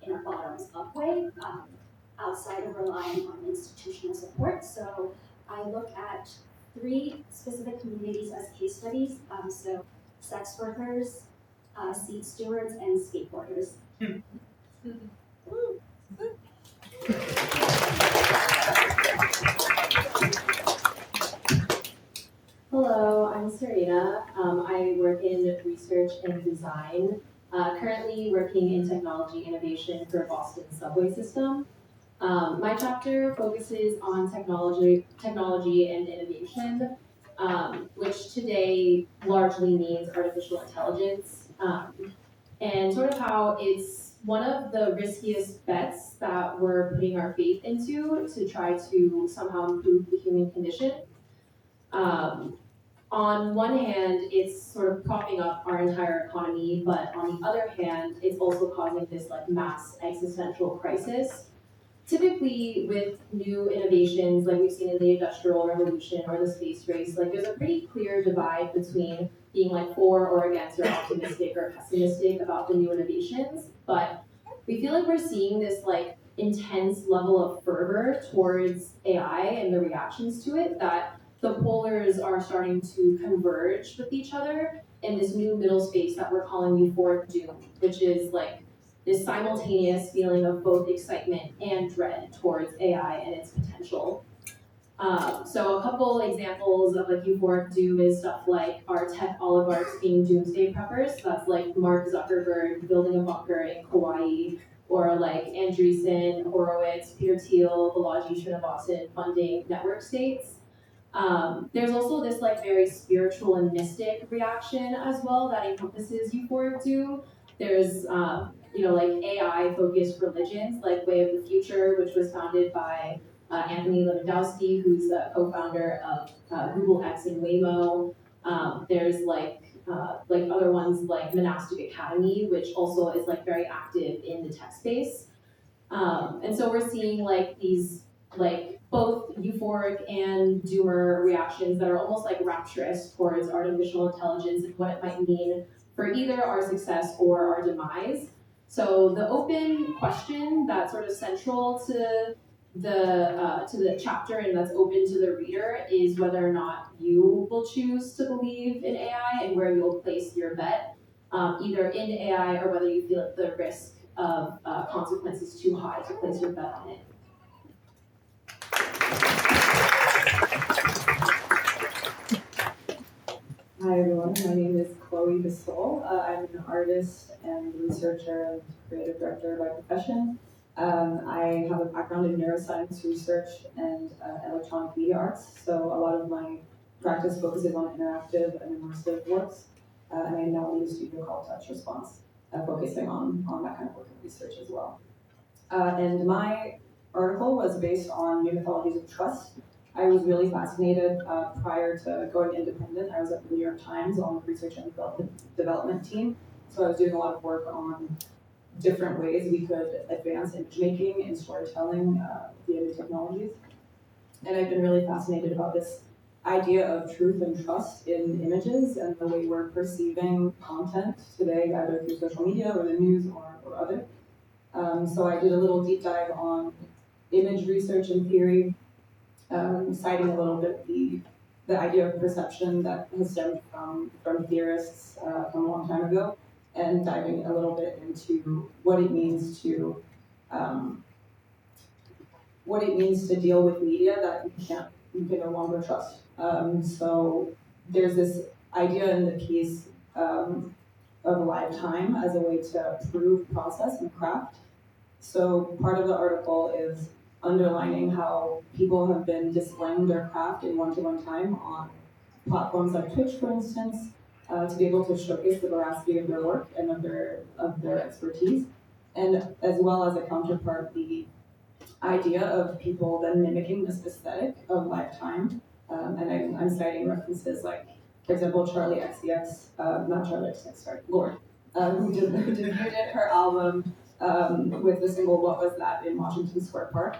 in a bottoms-up way. outside of relying on institutional support. So I look at 3 specific communities as case studies. So sex workers, seat stewards, and skateboarders. Hello, I'm Serena. I work in research and design, currently working in technology innovation for Boston subway system. My chapter focuses on technology and innovation, which today largely means artificial intelligence, and sort of how it's one of the riskiest bets that we're putting our faith into to try to somehow improve the human condition. On one hand, it's sort of propping up our entire economy, but on the other hand, it's also causing this like mass existential crisis. Typically, with new innovations like we've seen in the Industrial Revolution or the space race, like there's a pretty clear divide between being like for or against or optimistic or pessimistic about the new innovations. But we feel like we're seeing this like intense level of fervor towards AI and the reactions to it that the polars are starting to converge with each other in this new middle space that we're calling euphoric doom, which is like this simultaneous feeling of both excitement and dread towards AI and its potential. So a couple examples of like euphoric doom is stuff like our tech oligarchs being doomsday preppers. So that's like Mark Zuckerberg building a bunker in Kauai, or like Andreessen, Horowitz, Peter Thiel, Balaji Srinivasan funding network states. There's also this like very spiritual and mystic reaction as well that encompasses euphoric doom. There's like AI-focused religions like Way of the Future, which was founded by Anthony Lewandowski, who's the co-founder of Google X and Waymo. There's like other ones like Monastic Academy, which also is like very active in the tech space. And so we're seeing like these like both euphoric and doomer reactions that are almost like rapturous towards artificial intelligence and what it might mean for either our success or our demise. So the open question that's sort of central to the chapter and that's open to the reader is whether or not you will choose to believe in AI and where you'll place your bet, either in AI or whether you feel the risk of consequences too high to place your bet on it. Hi everyone, my name is Chloe Bissol. I'm an artist and researcher and creative director by profession. I have a background in neuroscience research and electronic media arts, so a lot of my practice focuses on interactive and immersive works, and I now lead a studio called Touch Response, focusing on that kind of work and research as well. And my article was based on new mythologies of trust. I was really fascinated prior to going independent. I was at the New York Times on the research and development team. So I was doing a lot of work on different ways we could advance image making and storytelling via new technologies. And I've been really fascinated about this idea of truth and trust in images and the way we're perceiving content today, either through social media or the news or other. So I did a little deep dive on image research and theory, citing a little bit the idea of perception that has stemmed from theorists from a long time ago, and diving a little bit into what it means to deal with media that you can no longer trust. So there's this idea in the piece of live time as a way to prove process and craft. So part of the article is underlining how people have been displaying their craft in one-to-one time on platforms like Twitch, for instance, to be able to showcase the veracity of their work and of their expertise, and as well as a counterpart, the idea of people then mimicking this aesthetic of live time. And I'm citing references like, for example, Charlie XCX, not Charlie XCX, sorry, Lord, who debuted her album with the single "What Was That" in Washington Square Park.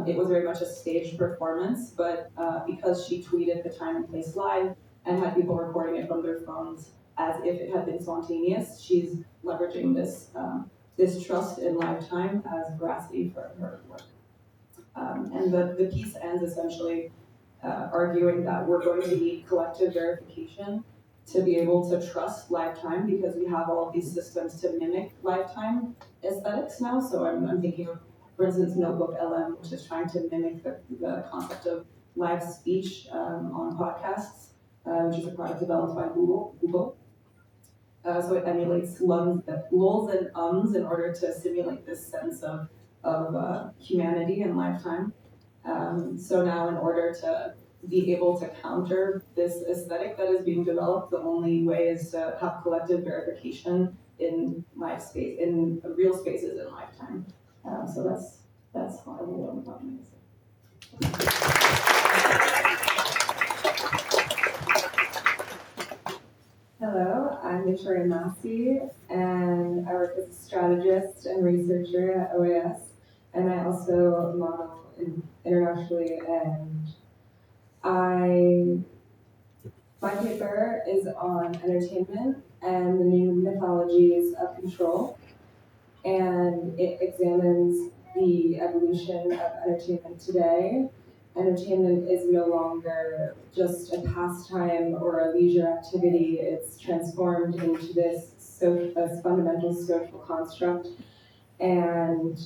It was very much a staged performance, but because she tweeted the time and place live and had people recording it from their phones as if it had been spontaneous, she's leveraging this trust in live time as veracity for her work. And the piece ends essentially arguing that we're going to need collective verification to be able to trust lifetime, because we have all of these systems to mimic lifetime aesthetics now. So I'm thinking of, for instance, Notebook LM, which is trying to mimic the concept of live speech on podcasts, which is a product developed by Google. So it emulates lulls and ums in order to simulate this sense of humanity and lifetime. So now in order to be able to counter this aesthetic that is being developed, the only way is to have collective verification in life space, in real spaces in lifetime. So that's how I will learn about music. Hello, I'm Victoria Massey, and I work as a strategist and researcher at OAS, and I also model internationally, and my paper is on entertainment and the new mythologies of control, and it examines the evolution of entertainment today. Entertainment is no longer just a pastime or a leisure activity. It's transformed into this fundamental social construct, and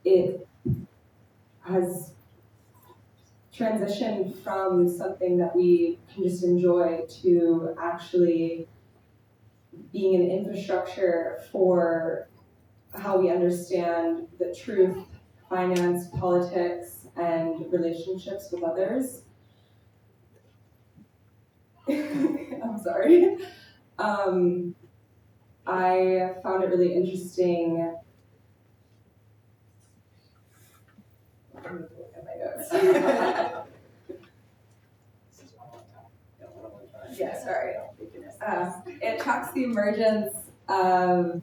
it has transitioned from something that we can just enjoy to actually being an infrastructure for how we understand the truth, finance, politics, and relationships with others. I'm sorry. I found it really interesting. Let me look at my notes. Yeah, sorry. It tracks the emergence of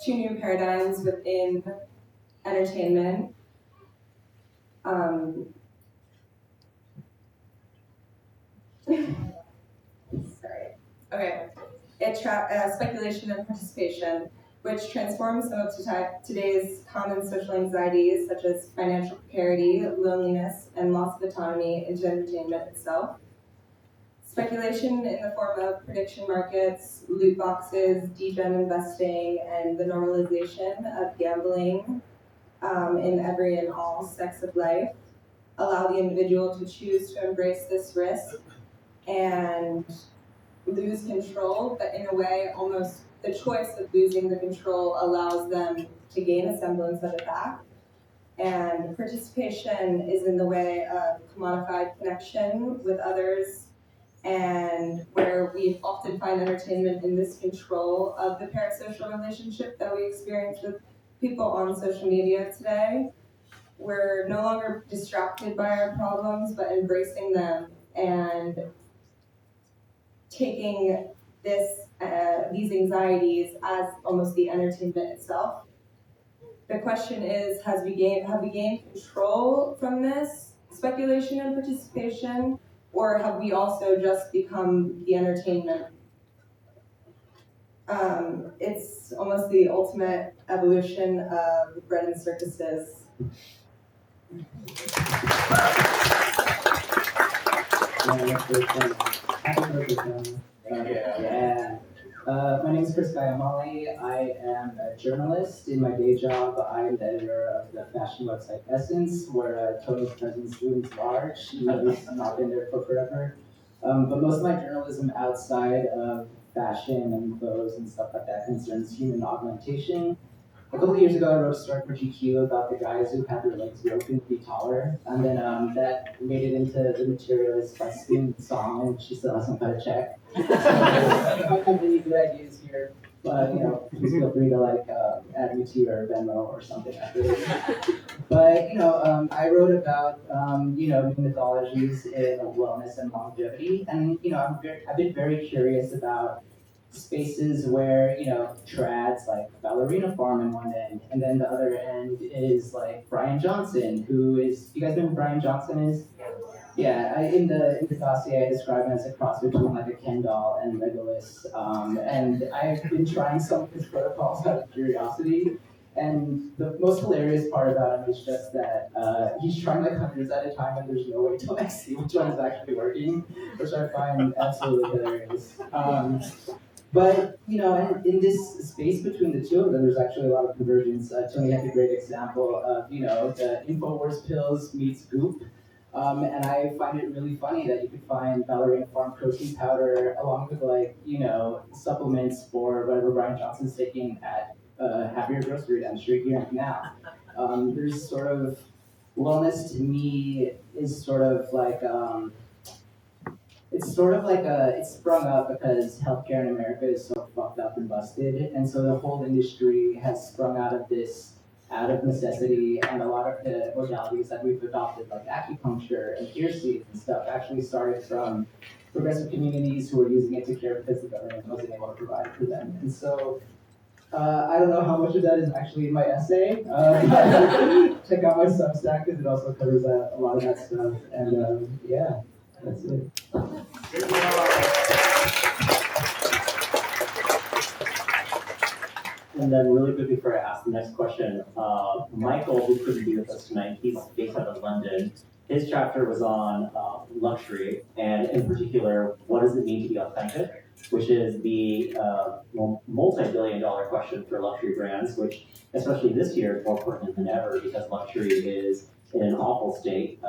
two new paradigms within entertainment. Sorry. Okay. It tracks speculation and participation, which transforms some of today's common social anxieties, such as financial precarity, loneliness, and loss of autonomy, into entertainment itself. Speculation in the form of prediction markets, loot boxes, degen investing, and the normalization of gambling in every and all sects of life allow the individual to choose to embrace this risk and lose control, but in a way, almost the choice of losing the control allows them to gain a semblance of it back. And participation is in the way of commodified connection with others, and where we often find entertainment in this control of the parasocial relationship that we experience with people on social media today. We're no longer distracted by our problems, but embracing them and taking these anxieties as almost the entertainment itself. The question is, have we gained control from this speculation and participation, or have we also just become the entertainment? It's almost the ultimate evolution of bread and circuses. My name is Chris Gayamali. I am a journalist. In my day job, I'm the editor of the fashion website Essence, where Tony's presence looms large, even though he's not been there for forever. But most of my journalism outside of fashion and clothes and stuff like that concerns human augmentation. A couple of years ago, I wrote a story for GQ about the guys who had their legs broken to be taller, and then that made it into the Materialist by singing the song, and she still hasn't cut a check. I don't have any good ideas here, but please feel free to add me to your Venmo or something after this. But I wrote about new mythologies in wellness and longevity, and I've been very curious about spaces where trads like Ballerina Farm in one end, and then the other end is like Brian Johnson, who is, you guys know who Brian Johnson is? Yeah, in the dossier I describe him as a cross between like a Ken doll and Legolas, and I've been trying some of his protocols out of curiosity, And the most hilarious part about him is just that he's trying like hundreds at a time, and there's no way to like see which one is actually working, which I find absolutely hilarious. But you know, in this space between the two of them, there's actually a lot of convergence. Tony had a great example of the Infowars pills meets Goop, and I find it really funny that you could find Valerian Farm protein powder along with supplements for whatever Brian Johnson's taking at Happier Grocery down the street here and now. There's sort of wellness to me is sort of like. It's sort of like it's sprung up because healthcare in America is so fucked up and busted, and so the whole industry has sprung out of this out of necessity, and a lot of the modalities that we've adopted, like acupuncture and ear seeds and stuff, actually started from progressive communities who were using it to care because the government wasn't able to provide it for them. And so I don't know how much of that is actually in my essay. Check out my Substack because it also covers a lot of that stuff. And yeah, that's it. Good job. And then really quickly before I ask the next question, Michael, who couldn't be with us tonight, he's based out of London. His chapter was on luxury, and in particular, what does it mean to be authentic, which is the multi-billion-dollar question for luxury brands, which especially this year is more pertinent than ever because luxury is in an awful state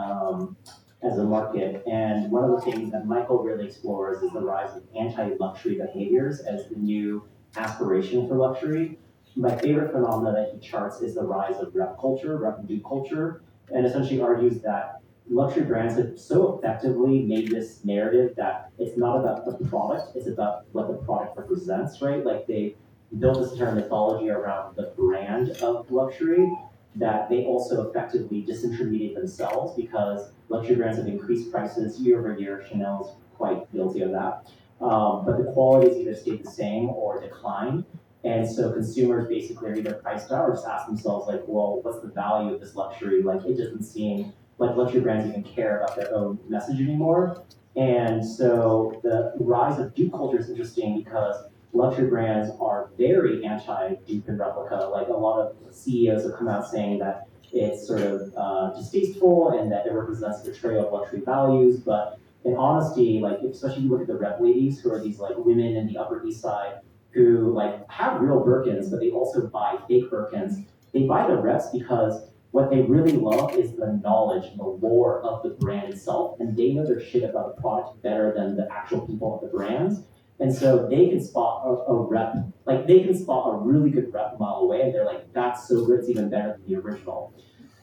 as a market. And one of the things that Michael really explores is the rise of anti-luxury behaviors as the new aspiration for luxury. My favorite phenomena that he charts is the rise of rep culture, rep and do culture, and essentially argues that luxury brands have so effectively made this narrative that it's not about the product, it's about what the product represents, right? Like they built this entire mythology around the brand of luxury that they also effectively disintermediate themselves because luxury brands have increased prices year over year. Chanel's quite guilty of that. But the qualities either stayed the same or declined. And so consumers basically are either priced out or just ask themselves like, well, what's the value of this luxury? Like it doesn't seem like luxury brands even care about their own message anymore. And so the rise of dupe culture is interesting because luxury brands are very anti-dupe and replica. Like a lot of CEOs have come out saying that it's sort of distasteful and that it represents the betrayal of luxury values. But in honesty, like especially if you look at the rep ladies who are these like women in the Upper East Side who like have real Birkins, but they also buy fake Birkins. They buy the reps because what they really love is the knowledge and the lore of the brand itself, and they know their shit about the product better than the actual people of the brands. And so they can spot a rep, like they can spot a really good rep a mile away, and they're like, that's so good, it's even better than the original.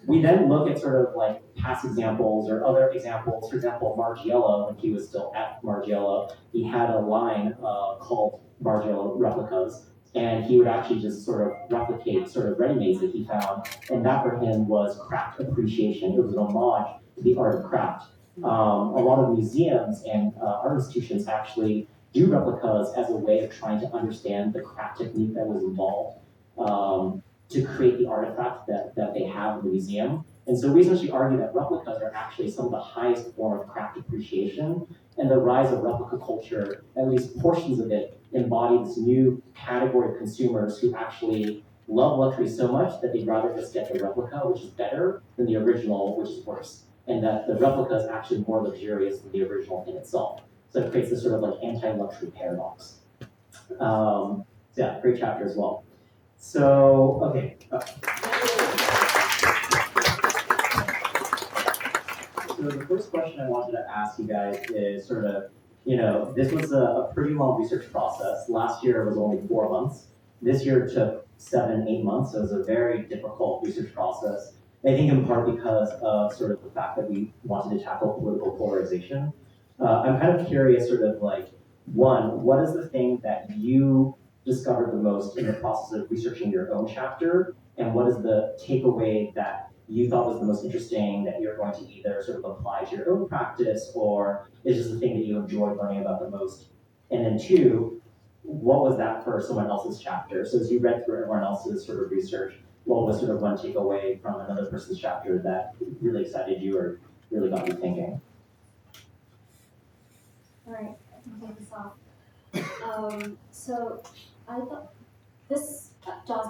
We then look at sort of like past examples or other examples. For example, Margiela, when he was still at Margiela, he had a line called Margiela Replicas, and he would actually just sort of replicate sort of ready-mades that he found, and that for him was craft appreciation. It was an homage to the art of craft. A lot of museums and art institutions actually do replicas as a way of trying to understand the craft technique that was involved to create the artifact that they have in the museum. And so we essentially argue that replicas are actually some of the highest form of craft appreciation, and the rise of replica culture, at least portions of it, embody this new category of consumers who actually love luxury so much that they'd rather just get the replica, which is better, than the original, which is worse. And that the replica is actually more luxurious than the original in itself. So it creates this sort of like anti-luxury paradox. So yeah, great chapter as well. So, okay. So the first question I wanted to ask you guys is sort of, this was a pretty long research process. Last year it was only 4 months. This year it took 7-8 months. So it was a very difficult research process. I think in part because of sort of the fact that we wanted to tackle political polarization. I'm kind of curious sort of like, one, what is the thing that you discovered the most in the process of researching your own chapter? And what is the takeaway that you thought was the most interesting that you're going to either sort of apply to your own practice or is just the thing that you enjoyed learning about the most? And then two, what was that for someone else's chapter? So as you read through everyone else's sort of research, what was sort of one takeaway from another person's chapter that really excited you or really got you thinking? All right, I can take this off. So I thought this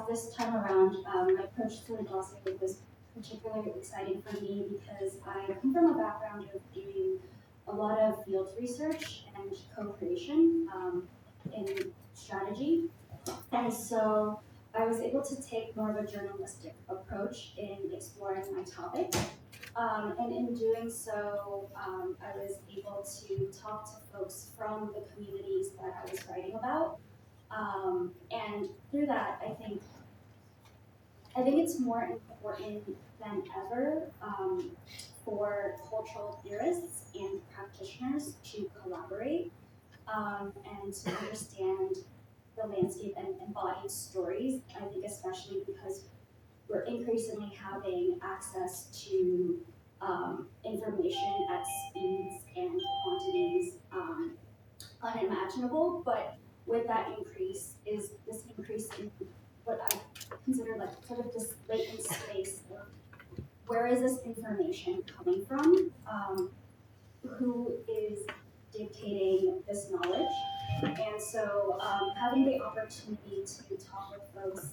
this time around, my approach to the dossier was particularly exciting for me because I come from a background of doing a lot of field research and co-creation in strategy. And so I was able to take more of a journalistic approach in exploring my topic. And in doing so, I was able to talk to folks from the communities that I was writing about. And through that, I think it's more important than ever for cultural theorists and practitioners to collaborate and to understand the landscape and embodied stories. I think especially because we're increasingly having access to information at speeds and quantities unimaginable, but with that increase is this increase in what I consider like sort of this latent space of where is this information coming from, who is dictating this knowledge, and so having the opportunity to talk with folks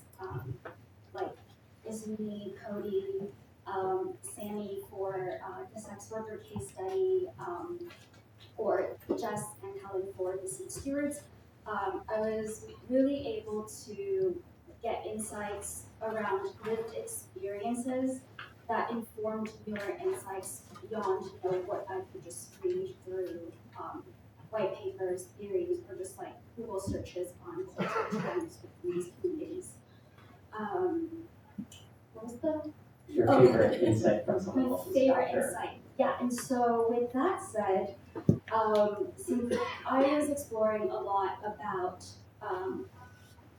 like Izumi, Cody, Sammy for the sex worker case study, or Jess and Helen for the seed stewards, I was really able to get insights around lived experiences that informed newer insights beyond what I could just read through white papers, theories, or just like Google searches on cultural trends within these communities. What was the Your favorite insight from someone my else's favorite chapter? insight? Yeah, and so with that said, since I was exploring a lot about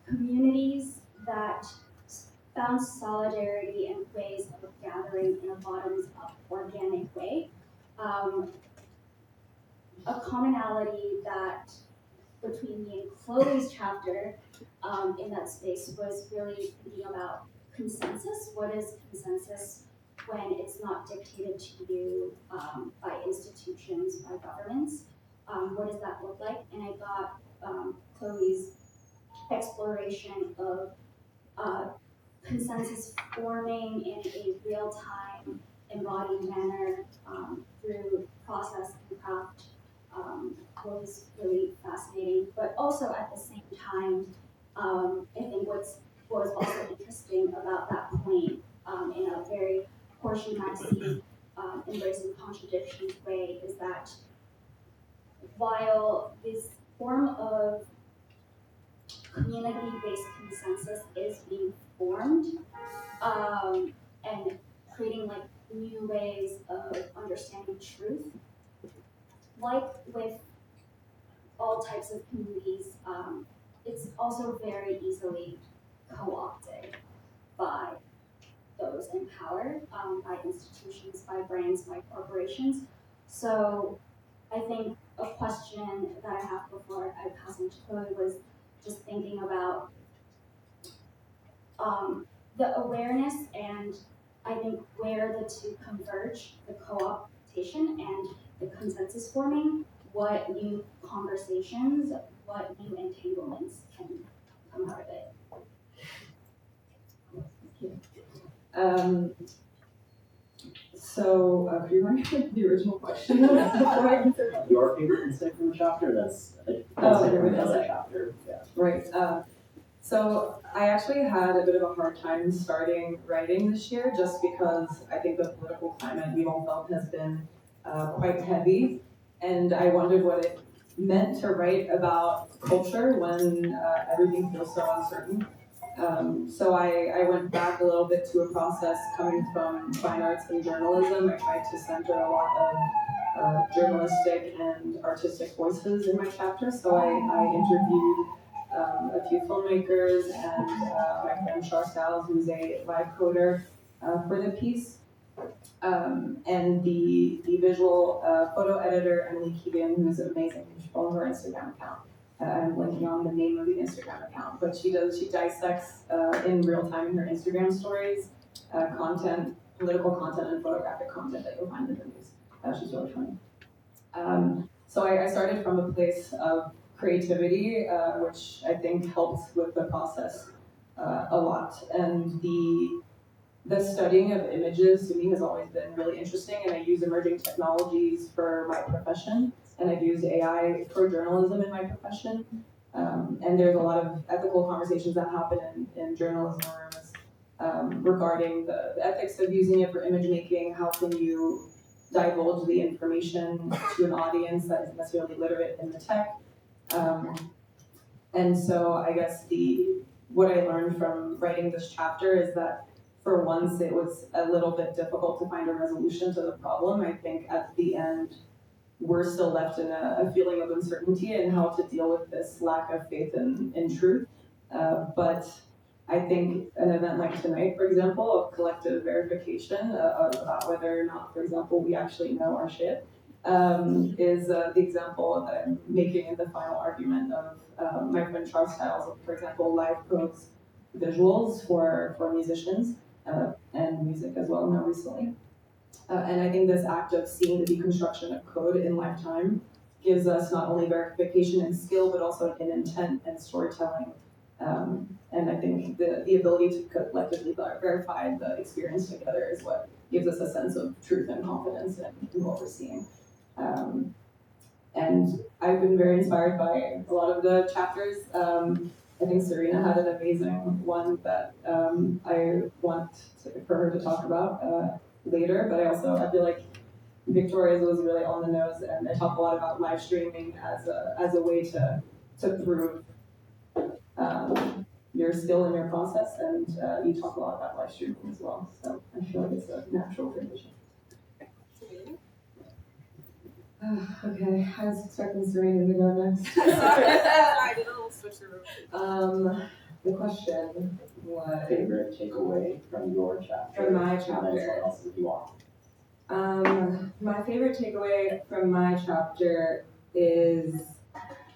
communities that found solidarity and ways of gathering in a bottoms-up organic way, a commonality that between me and Chloe's chapter in that space was really thinking about consensus. What is consensus when it's not dictated to you by institutions, by governments? What does that look like? And I got Chloe's exploration of consensus forming in a real-time, embodied manner through process and craft was really fascinating. But also at the same time, I think what was also interesting about that point in a very Horseshoe Maximalism embracing contradiction way is that while this form of community-based consensus is being formed and creating like new ways of understanding truth, like with all types of communities, it's also very easily co-opted by those in power, by institutions, by brands, by corporations. So I think a question that I have before I pass on to Chloe was just thinking about the awareness and I think where the two converge, the co-optation and the consensus forming, what new conversations, what new entanglements can come out of it. Could you remind the original question before I answer that? Your favorite insight from the chapter? That's a insight from another chapter. Yeah. Right. So I actually had a bit of a hard time starting writing this year just because I think the political climate we've all felt has been quite heavy. And I wondered what it meant to write about culture when everything feels so uncertain. So I went back a little bit to a process coming from fine arts and journalism. I tried to center a lot of journalistic and artistic voices in my chapter. So I interviewed a few filmmakers and my friend Char Stiles, who's a live coder for the piece. And the visual photo editor, Emily Keegan, who's amazing. You should follow her Instagram account. I'm blanking on the name of the Instagram account, but she dissects in real time in her Instagram stories content, political content, and photographic content that you'll find in the news. She's really funny. So I started from a place of creativity, which I think helped with the process a lot. And the studying of images to me has always been really interesting, and I use emerging technologies for my profession, and I've used AI for journalism in my profession. And there's a lot of ethical conversations that happen in journalism rooms regarding the ethics of using it for image making. How can you divulge the information to an audience that isn't necessarily literate in the tech? And so I guess what I learned from writing this chapter is that for once it was a little bit difficult to find a resolution to the problem. I think at the end, we're still left in a feeling of uncertainty in how to deal with this lack of faith in truth. But I think an event like tonight, for example, of collective verification about whether or not, for example, we actually know our shit, is the example that I'm making in the final argument of my friend Charles Styles, for example, live codes visuals for musicians and music as well now recently. And I think this act of seeing the deconstruction of code in lifetime gives us not only verification and skill, but also an intent and storytelling. And I think the ability to collectively verify the experience together is what gives us a sense of truth and confidence in what we're seeing. And I've been very inspired by a lot of the chapters. I think Serena had an amazing one that I want for her to talk about later, but I feel like Victoria's was really on the nose, and I talk a lot about live streaming as a way to prove your skill in your process, and you talk a lot about live streaming as well. So I feel like it's a natural transition. Okay, I was expecting Serena to go next. Sorry, I did a little switcheroo. The question was Favorite takeaway from your chapter? From my And then chapter. what else if you want? My favorite takeaway from my chapter is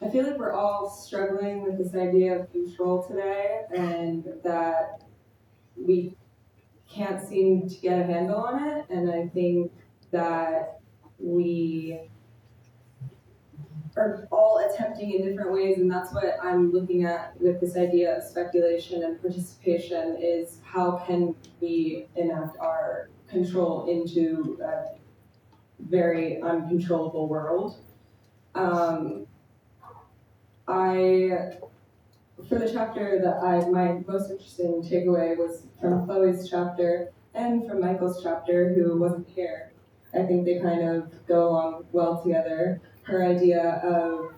I feel like we're all struggling with this idea of control today, and that we can't seem to get a handle on it. And I think that we are all attempting in different ways, and that's what I'm looking at with this idea of speculation and participation, is how can we enact our control into a very uncontrollable world. For the chapter that my most interesting takeaway was from Chloe's chapter and from Michael's chapter, who wasn't here. I think they kind of go along well together. Her idea of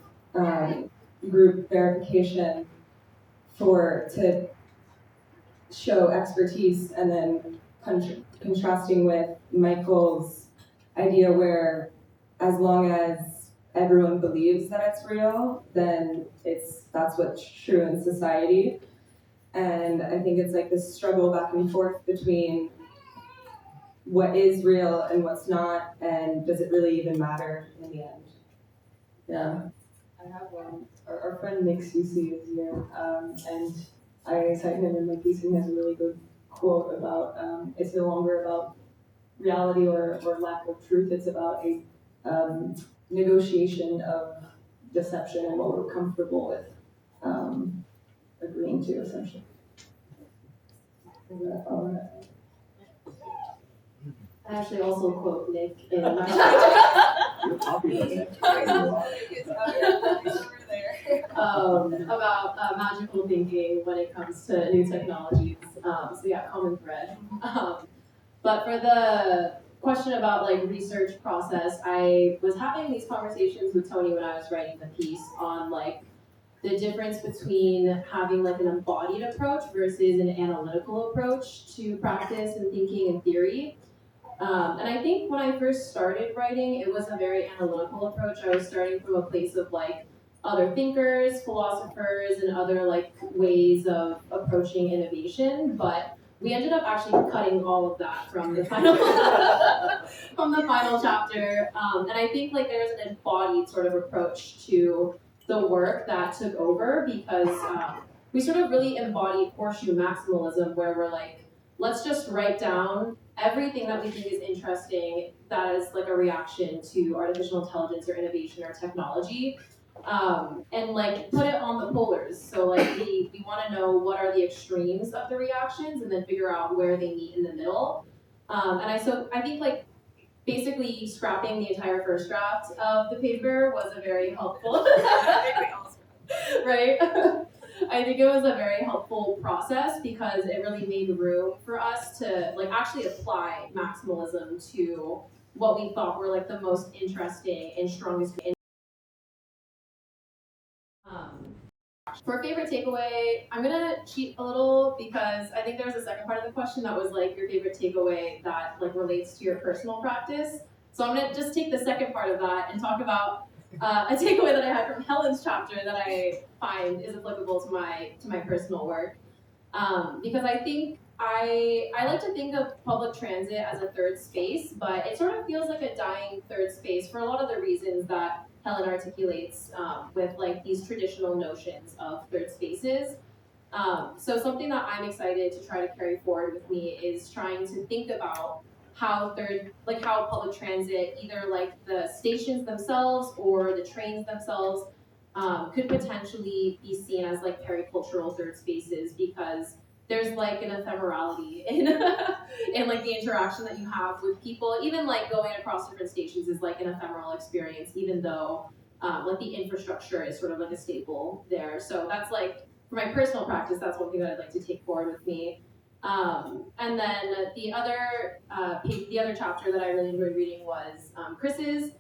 group verification to show expertise, and then contrasting with Michael's idea where as long as everyone believes that it's real, then that's what's true in society. And I think it's like this struggle back and forth between what is real and what's not, and does it really even matter in the end? Yeah, I have one. Our friend Nick Susi is here, and I cite him in my piece, and he has a really good quote about it's no longer about reality or lack of truth, it's about a negotiation of deception and what we're comfortable with agreeing to, essentially. Is that all right? I actually also quote Nick in my You're popular, Nick. about magical thinking when it comes to new technologies. So yeah, common thread. But for the question about like research process, I was having these conversations with Tony when I was writing the piece on like the difference between having like an embodied approach versus an analytical approach to practice and thinking and theory. And I think when I first started writing, it was a very analytical approach. I was starting from a place of like other thinkers, philosophers, and other like ways of approaching innovation. But we ended up actually cutting all of that from the final chapter. And I think like there's an embodied sort of approach to the work that took over, because we sort of really embodied Horseshoe Maximalism, where we're like, let's just write down everything that we think is interesting that is like a reaction to artificial intelligence or innovation or technology. and like put it on the polars. So like we want to know what are the extremes of the reactions, and then figure out where they meet in the middle. So I think like basically scrapping the entire first draft of the paper was a very helpful, right? I think it was a very helpful process because it really made room for us to like actually apply maximalism to what we thought were like the most interesting and strongest. For favorite takeaway, I'm gonna cheat a little because I think there was a second part of the question that was like your favorite takeaway that like relates to your personal practice. So I'm gonna just take the second part of that and talk about a takeaway that I had from Helen's chapter that I find is applicable to my personal work. Because I think I like to think of public transit as a third space, but it sort of feels like a dying third space for a lot of the reasons that Helen articulates with like these traditional notions of third spaces. So something that I'm excited to try to carry forward with me is trying to think about how public transit, either like the stations themselves or the trains themselves, could potentially be seen as like pericultural third spaces, because there's like an ephemerality in in like the interaction that you have with people. Even like going across different stations is like an ephemeral experience, even though like the infrastructure is sort of like a staple there. So that's like, for my personal practice, that's one thing that I'd like to take forward with me. And then the other chapter that I really enjoyed reading was Chris's.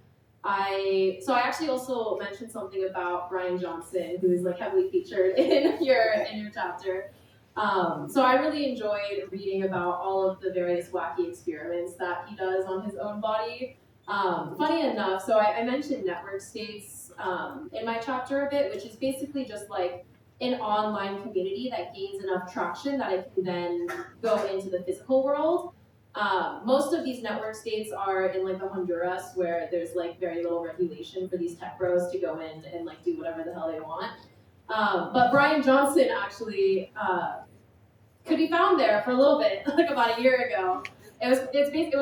I actually also mentioned something about Brian Johnson, who is like heavily featured in your chapter. So I really enjoyed reading about all of the various wacky experiments that he does on his own body. Funny enough, so I mentioned network states in my chapter a bit, which is basically just like an online community that gains enough traction that it can then go into the physical world. Most of these network states are in like the Honduras, where there's like very little regulation for these tech bros to go in and like do whatever the hell they want. But Brian Johnson actually could be found there for a little bit, like about a year ago. It was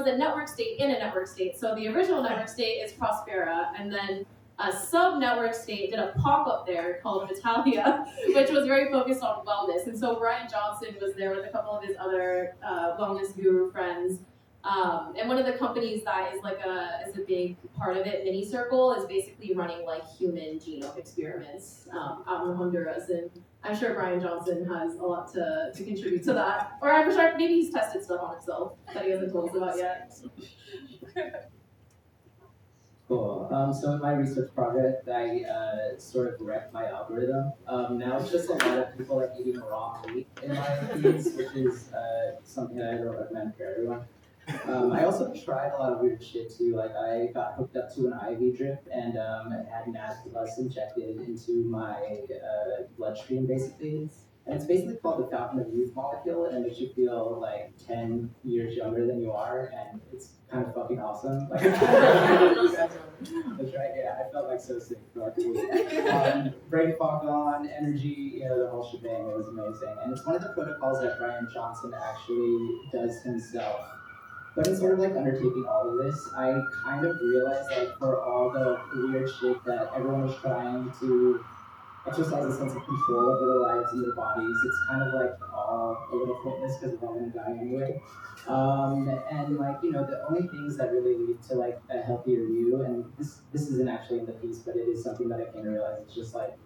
a network state in a network state. So the original network state is Prospera, and then a sub-network state did a pop-up there called Vitalia, which was very focused on wellness. And so Brian Johnson was there with a couple of his other wellness guru friends. And one of the companies that is like is a big part of it, Mini Circle, is basically running like human genome experiments out in Honduras. And I'm sure Brian Johnson has a lot to contribute to that. Or I'm sure maybe he's tested stuff on himself that he hasn't told us about yet. Cool. So in my research project, I sort of wrecked my algorithm. Now it's just a lot of people like eating raw meat in my feeds, which is something that I don't recommend for everyone. I also tried a lot of weird shit too. Like I got hooked up to an IV drip and had nasty bus injected into my bloodstream, basically. And it's basically called the fountain of youth molecule, and it makes you feel like 10 years younger than you are, and it's kind of fucking awesome. Like, that's right, yeah, I felt like so sick for like a week. Brain fog on, energy, the whole shebang, it was amazing. And it's one of the protocols that Brian Johnson actually does himself. But in sort of like undertaking all of this, I kind of realized like for all the weird shit that everyone was trying to exercise a sense of control over their lives and their bodies, it's kind of like all a little pointless because we're all gonna die anyway. And like, the only things that really lead to like a healthier you, and this isn't actually in the piece, but it is something that I came to realize, it's just like,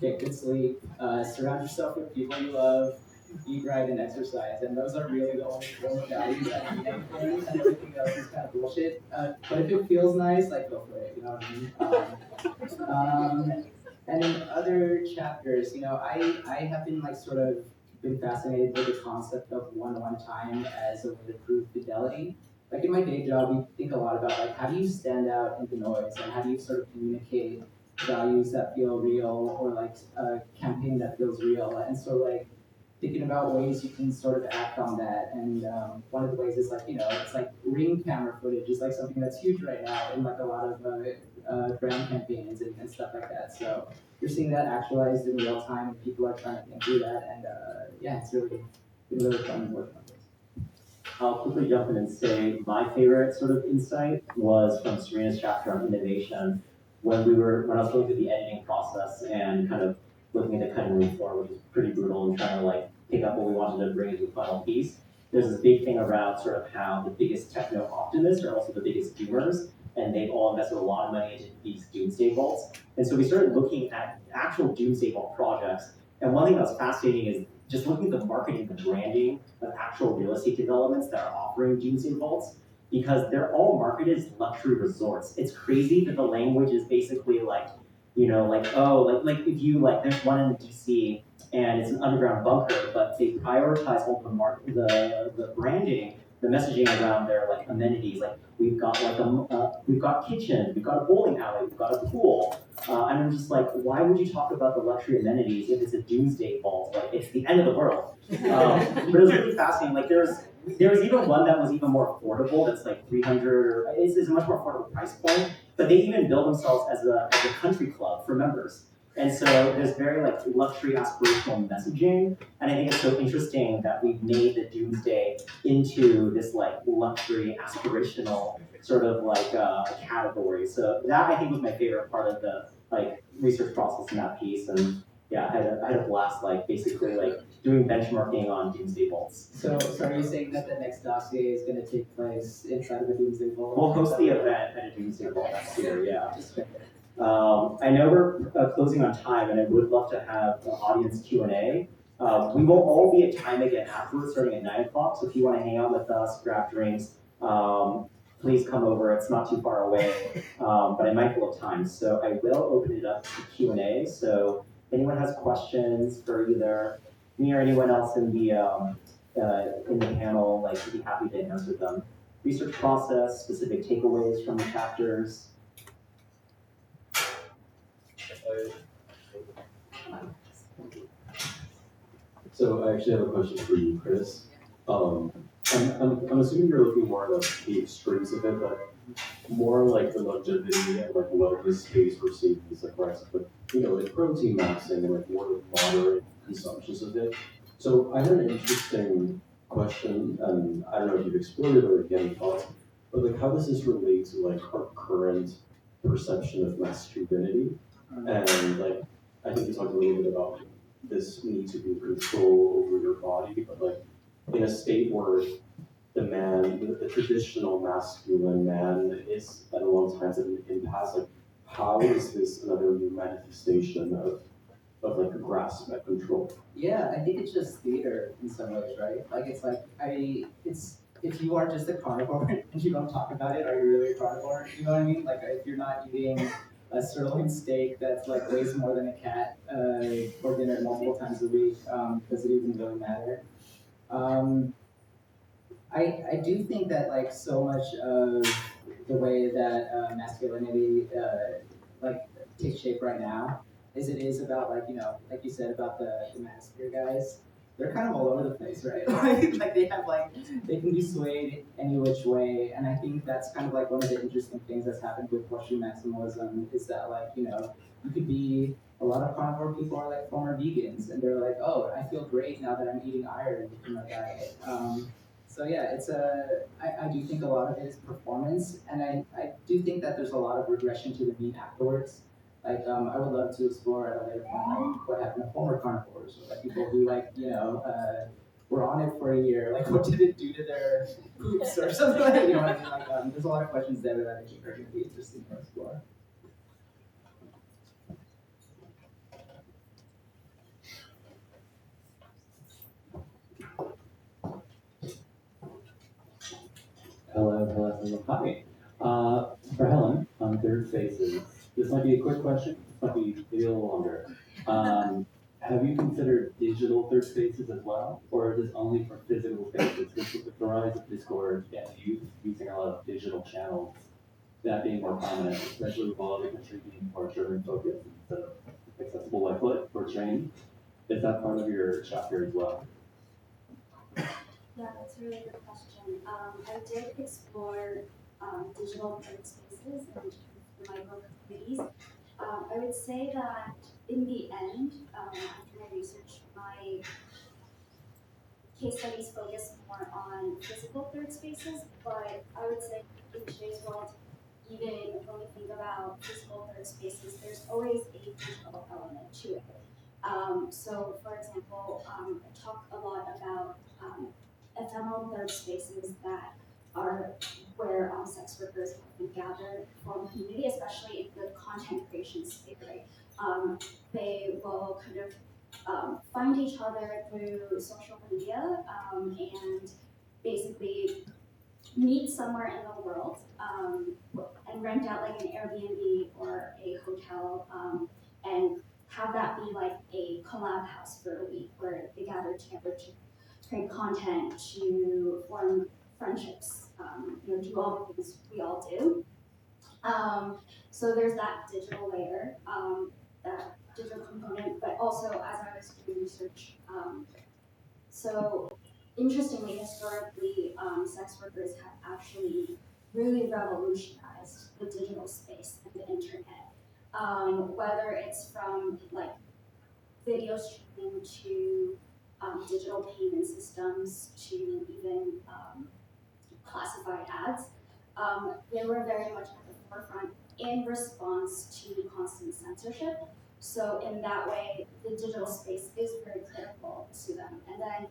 get good sleep, surround yourself with people you love, eat right, and exercise, and those are really the only core values that need anything, and everything else is kind of bullshit. But if it feels nice, like, go for it, you know what I mean? And in other chapters, I have been like sort of been fascinated with the concept of one-on-one time as a way to prove fidelity. Like in my day job, we think a lot about like how do you stand out in the noise, and how do you sort of communicate values that feel real, or like a campaign that feels real. And so like thinking about ways you can sort of act on that. And one of the ways is like, it's like ring camera footage is like something that's huge right now in like a lot of brand campaigns and stuff like that. So you're seeing that actualized in real time, and people are trying to think through that. And yeah, it's been really fun working on this. I'll quickly jump in and say my favorite sort of insight was from Serena's chapter on innovation, when I was going through the editing process and kind of looking at the cutting room floor, which is pretty brutal, and trying to like pick up what we wanted to bring into the final piece, there's this big thing around sort of how the biggest techno optimists are also the biggest doomers, and they've all invested a lot of money into these doomsday vaults. And so we started looking at actual doomsday vault projects. And one thing that was fascinating is just looking at the marketing, the branding of actual real estate developments that are offering doomsday vaults, because they're all marketed as luxury resorts. It's crazy that the language is basically like, like if you like, there's one in DC and it's an underground bunker, but they prioritize all the branding, the messaging around their like amenities. Like we've got we've got kitchens, we've got a bowling alley, we've got a pool. And I'm just like, why would you talk about the luxury amenities if it's a doomsday vault? Like it's the end of the world. But it was really fascinating. Like there was even one that was even more affordable. That's like 300, or it's a much more affordable price point. But they even build themselves as a country club for members. And so there's very like luxury aspirational messaging. And I think it's so interesting that we've made the doomsday into this like luxury aspirational sort of like category. So that I think was my favorite part of the like research process in that piece. And yeah, I had a blast like basically like doing benchmarking on doomsday vaults. So are you saying that the next dossier is going to take place inside of a doomsday vault? We'll host the event at a doomsday vault next year, yeah. I know we're closing on time, and I would love to have the audience Q&A. We will all be at time again afterwards, starting at 9 o'clock. So if you want to hang out with us, grab drinks, please come over. It's not too far away, but I'm mindful of time. So I will open it up to Q&A. So if anyone has questions for either me or anyone else in the panel, like, we'd be happy to answer them. Research process, specific takeaways from the chapters. So I actually have a question for you, Chris. I'm assuming you're looking more at like the extremes of it, but more like the longevity and like wellness space we're seeing these like rise of like protein maxing and like more like moderate consumptions of it. So I had an interesting question, and I don't know if you've explored it or if you have any thoughts, but like how does this relate to like our current perception of masculinity? And like I think you talked a little bit about this need to be in control over your body, but like in a state where the man, the traditional masculine man is at a lot of times at an impasse, like how is this another new manifestation of like a grasp at control? Yeah, I think it's just theater in some ways, right? Like it's if you are just a carnivore and you don't talk about it, are you really a carnivore? You know what I mean? Like if you're not eating a sirloin steak that's like weighs more than a cat for dinner multiple times a week, does it even really matter? I do think that like so much of the way that masculinity like takes shape right now is it is about like like you said about the manosphere guys. They're kind of all over the place, right? Like they can be swayed any which way, and I think that's kind of like one of the interesting things that's happened with Horseshoe Maximalism is that like you could be a lot of carnivore people are like former vegans, and they're like, oh, I feel great now that I'm eating iron in my diet. So yeah, I do think a lot of it is performance, and I do think that there's a lot of regression to the mean afterwards. Like I would love to explore at a later point like what happened to former carnivores, or like people who like were on it for a year. Like what did it do to their poops or something like that? You know what I mean? Like there's a lot of questions there that I think are going to be interesting to explore. Hello. Hi. For Helen, on third spaces, this might be a quick question, this might be maybe a little longer. Have you considered digital third spaces as well, or is this only for physical spaces? Because with the rise of Discord and youth using a lot of digital channels, that being more prominent, especially with a lot of the country being more children focused instead of accessible Wi-Fi or training, is that part of your chapter as well? Yeah, that's a really good question. I did explore digital third spaces and the micro communities. I would say that in the end, after my research, my case studies focus more on physical third spaces, but I would say in today's world, even when we think about physical third spaces, there's always a digital element to it. So, for example, I talk a lot about ephemeral third spaces that are where sex workers often gather form community, especially in the content creation space, right? They will kind of find each other through social media and basically meet somewhere in the world and rent out like an Airbnb or a hotel and have that be like a collab house for a week where they gather together to create content, to form friendships, do all the things we all do. So there's that digital layer, that digital component, but also as I was doing research, so interestingly, historically, sex workers have actually really revolutionized the digital space and the internet. Whether it's from like video streaming to digital payment systems to even classified ads, they were very much at the forefront in response to constant censorship. So in that way, the digital space is very critical to them. And then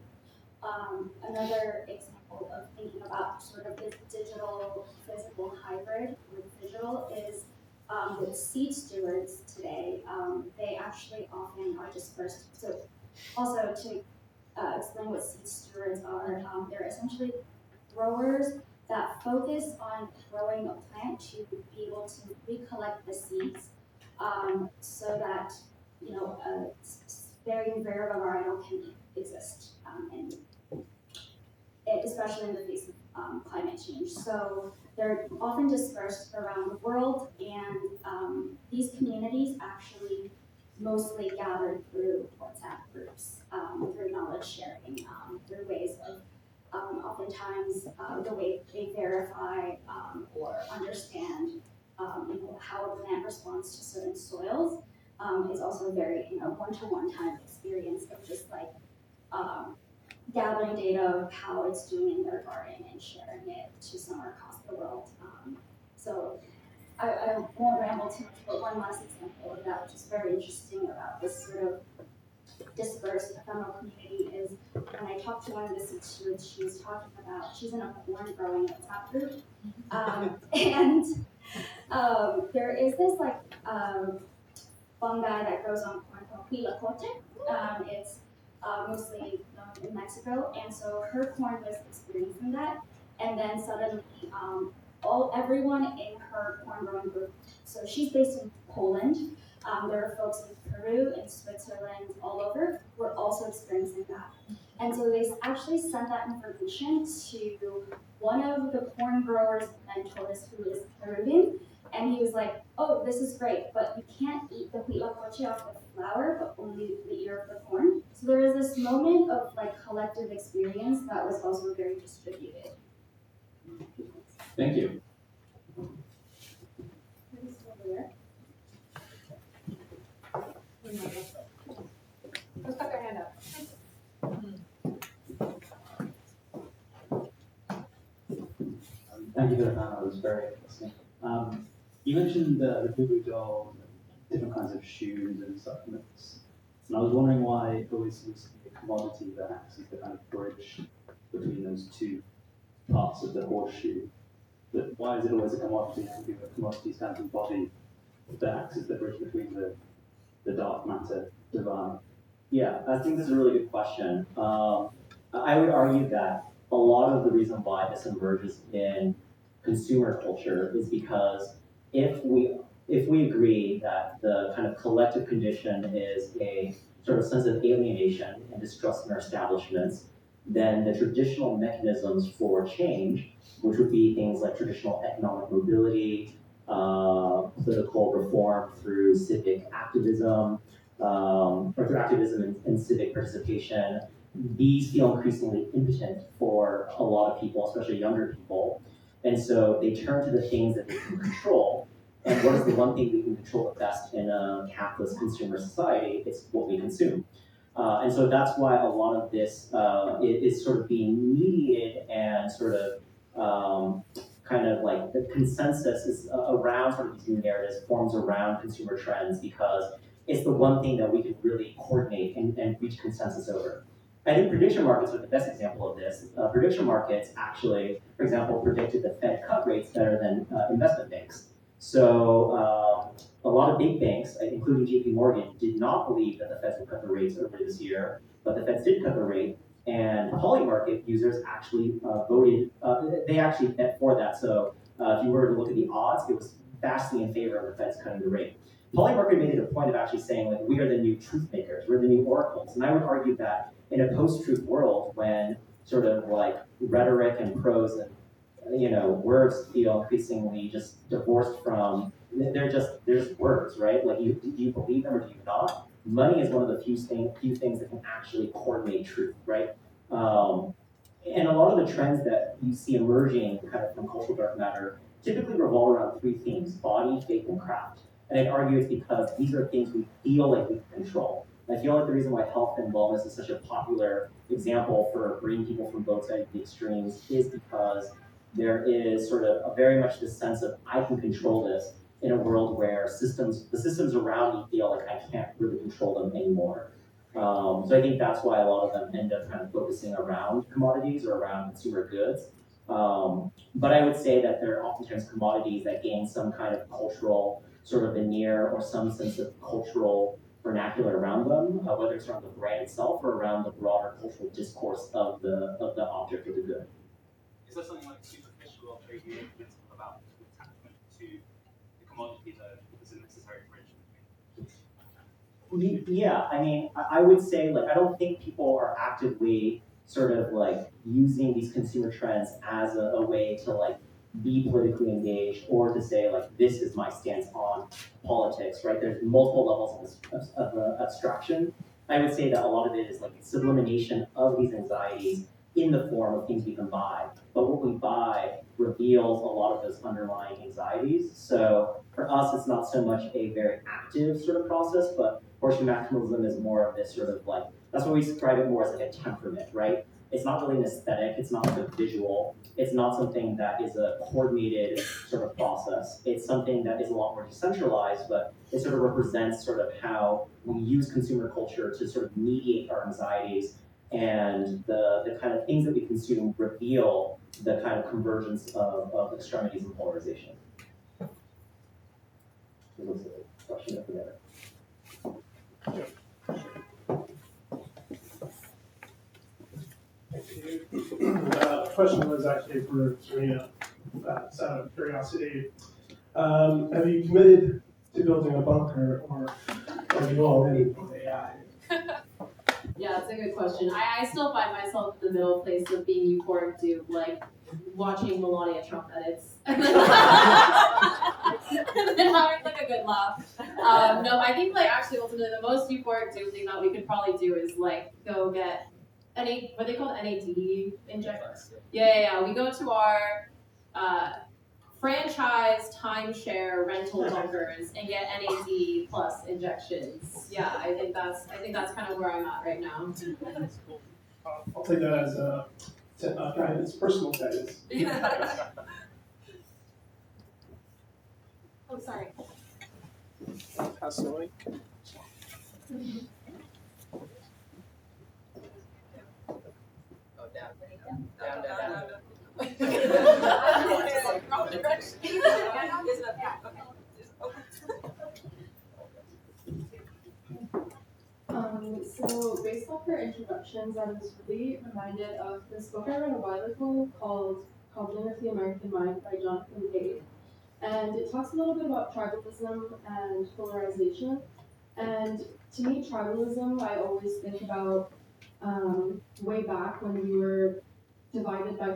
another example of thinking about sort of this digital physical hybrid with digital is with seed stewards today. They actually often are dispersed. So also to explain what seed stewards are, they're essentially growers that focus on growing a plant to be able to recollect the seeds so that a very rare varietal can exist, and especially in the face of climate change. So they're often dispersed around the world, and these communities actually mostly gathered through WhatsApp groups, through knowledge sharing, through ways of oftentimes the way they verify or understand how a plant responds to certain soils is also very one-to-one kind of experience of just like gathering data of how it's doing in their garden and sharing it to somewhere across the world. So I won't ramble too much, but one last example of that, which is very interesting about this sort of dispersed ephemeral community, is when I talked to one of the seed stewards, she was talking about, she's in a corn growing WhatsApp group, and there is this like fungi that grows on corn called huitlacoche. It's mostly known in Mexico, and so her corn was experiencing that, and then suddenly everyone in her corn growing group, so she's based in Poland, there are folks in Peru, in Switzerland, all over, were also experiencing that. And so they actually sent that information to one of the corn growers' mentors who is Peruvian, and he was like, oh, this is great, but you can't eat the huitlacoche off the flower, but only the ear of the corn. So there was this moment of like collective experience that was also very distributed. Thank you. Let's put their hand up. Thank you for the panel, it was very interesting. You mentioned the voodoo doll, different kinds of shoes and supplements. And I was wondering why it always seems to be a commodity that acts as the kind of bridge between those two parts of the horseshoe. But why is it always a commodity? I think a commodity stands in body that acts as the bridge between the dark matter divide. Yeah, I think this is a really good question. I would argue that a lot of the reason why this emerges in consumer culture is because if we agree that the kind of collective condition is a sort of sense of alienation and distrust in our establishments, then the traditional mechanisms for change, which would be things like traditional economic mobility, political reform through civic activism, or through activism and civic participation, these feel increasingly impotent for a lot of people, especially younger people. And so they turn to the things that they can control. And what is the one thing we can control the best in a capitalist consumer society? It's what we consume. And so that's why a lot of this is sort of being mediated and sort of kind of like the consensus is around sort of these new narratives forms around consumer trends because it's the one thing that we can really coordinate and reach consensus over. I think prediction markets are the best example of this. Prediction markets actually, for example, predicted the Fed cut rates better than investment banks. So a lot of big banks, including JP Morgan, did not believe that the Feds would cut the rates earlier this year, but the Feds did cut the rate, and poly market users actually voted, they actually bet for that. So if you were to look at the odds, it was vastly in favor of the Feds cutting the rate. Poly market made it a point of actually saying, like, we are the new truth makers, we're the new oracles. And I would argue that in a post-truth world, when sort of like rhetoric and prose and words feel increasingly just divorced from, they're just words, right? Like, do you believe them or do you not? Money is one of the few things that can actually coordinate truth, right? And a lot of the trends that you see emerging kind of from cultural dark matter typically revolve around three themes: body, faith, and craft. And I'd argue it's because these are things we feel like we can control. I feel like the reason why health and wellness is such a popular example for bringing people from both sides of the extremes is because there is sort of a very much this sense of I can control this in a world where the systems around me feel like I can't really control them anymore. So I think that's why a lot of them end up kind of focusing around commodities or around consumer goods. But I would say that there are oftentimes commodities that gain some kind of cultural sort of veneer or some sense of cultural vernacular around them, whether it's around the brand itself or around the broader cultural discourse of the object or the good. Is there something like superficial or trade unions about attachment to the commodity that isn't necessary for entry? Yeah, I mean, I would say, like, I don't think people are actively sort of like using these consumer trends as a way to like be politically engaged or to say like this is my stance on politics, right? There's multiple levels of abstraction. I would say that a lot of it is like sublimination of these anxieties in the form of things we can buy. But what we buy reveals a lot of those underlying anxieties. So for us, it's not so much a very active sort of process, but Horseshoe Maximalism is more of this sort of like, that's what we describe it more as like a temperament, right? It's not really an aesthetic, it's not like a visual, it's not something that is a coordinated sort of process. It's something that is a lot more decentralized, but it sort of represents sort of how we use consumer culture to sort of mediate our anxieties, and the kind of things that we consume reveal the kind of convergence of extremities and polarization. There's a question up there. Thank you. The question was actually for Serena. Out of curiosity, have you committed to building a bunker, or are you already with AI? Yeah, it's a good question. I still find myself in the middle place of being euphoric to like watching Melania Trump edits and then having like a good laugh. No, I think like actually ultimately the most euphoric thing that we could probably do is like go get what they call NAD injectors. Yeah. We go to our franchise timeshare rental bunkers and get NAD plus injections. Yeah, I think that's kind of where I'm at right now. I'll take that as guidance, personal guidance. Oh, sorry. Pass the mic. Wrong direction. So based off your introductions, I was really reminded of this book I read a while ago called Cobbling of the American Mind by Jonathan Cade. And it talks a little bit about tribalism and polarization. And to me, tribalism, I always think about way back when we were divided by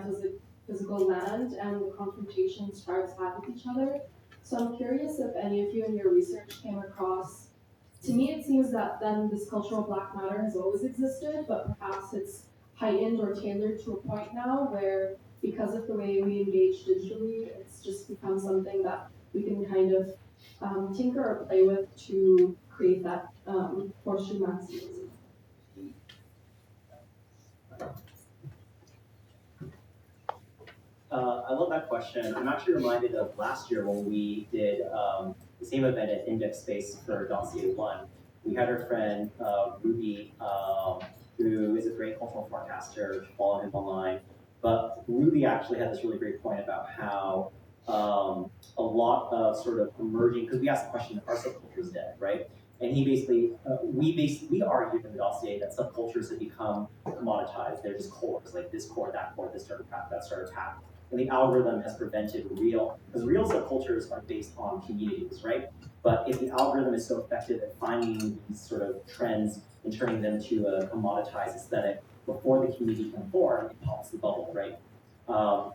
physical land and the confrontations tribes had with each other. So I'm curious if any of you in your research came across, to me it seems that then this cultural black matter has always existed, but perhaps it's heightened or tailored to a point now where because of the way we engage digitally, it's just become something that we can kind of tinker or play with to create that horseshoe maximalism. I love that question. I'm actually reminded of last year when we did the same event at Index Space for Dossier 1. We had our friend Ruby, who is a great cultural forecaster, follow him online. But Ruby actually had this really great point about how a lot of sort of emerging, because we asked the question, are subcultures dead, right? And he basically, we argued in the dossier that subcultures have become commoditized. They're just cores, like this core, this starter pack, that starter pack. And the algorithm has prevented because real subcultures are based on communities, right? But if the algorithm is so effective at finding these sort of trends and turning them to a commoditized aesthetic before the community can form, it pops the bubble, right?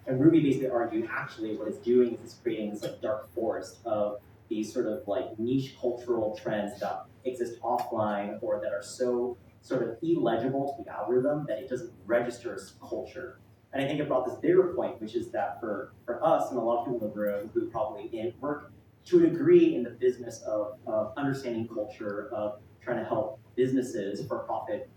And Ruby basically argued, actually, what it's doing is it's creating this like dark forest of these sort of like niche cultural trends that exist offline or that are so sort of illegible to the algorithm that it doesn't register as culture. And I think it brought this bigger point, which is that for us and a lot of people in the room who probably work to a degree in the business of understanding culture, of trying to help businesses, for-profit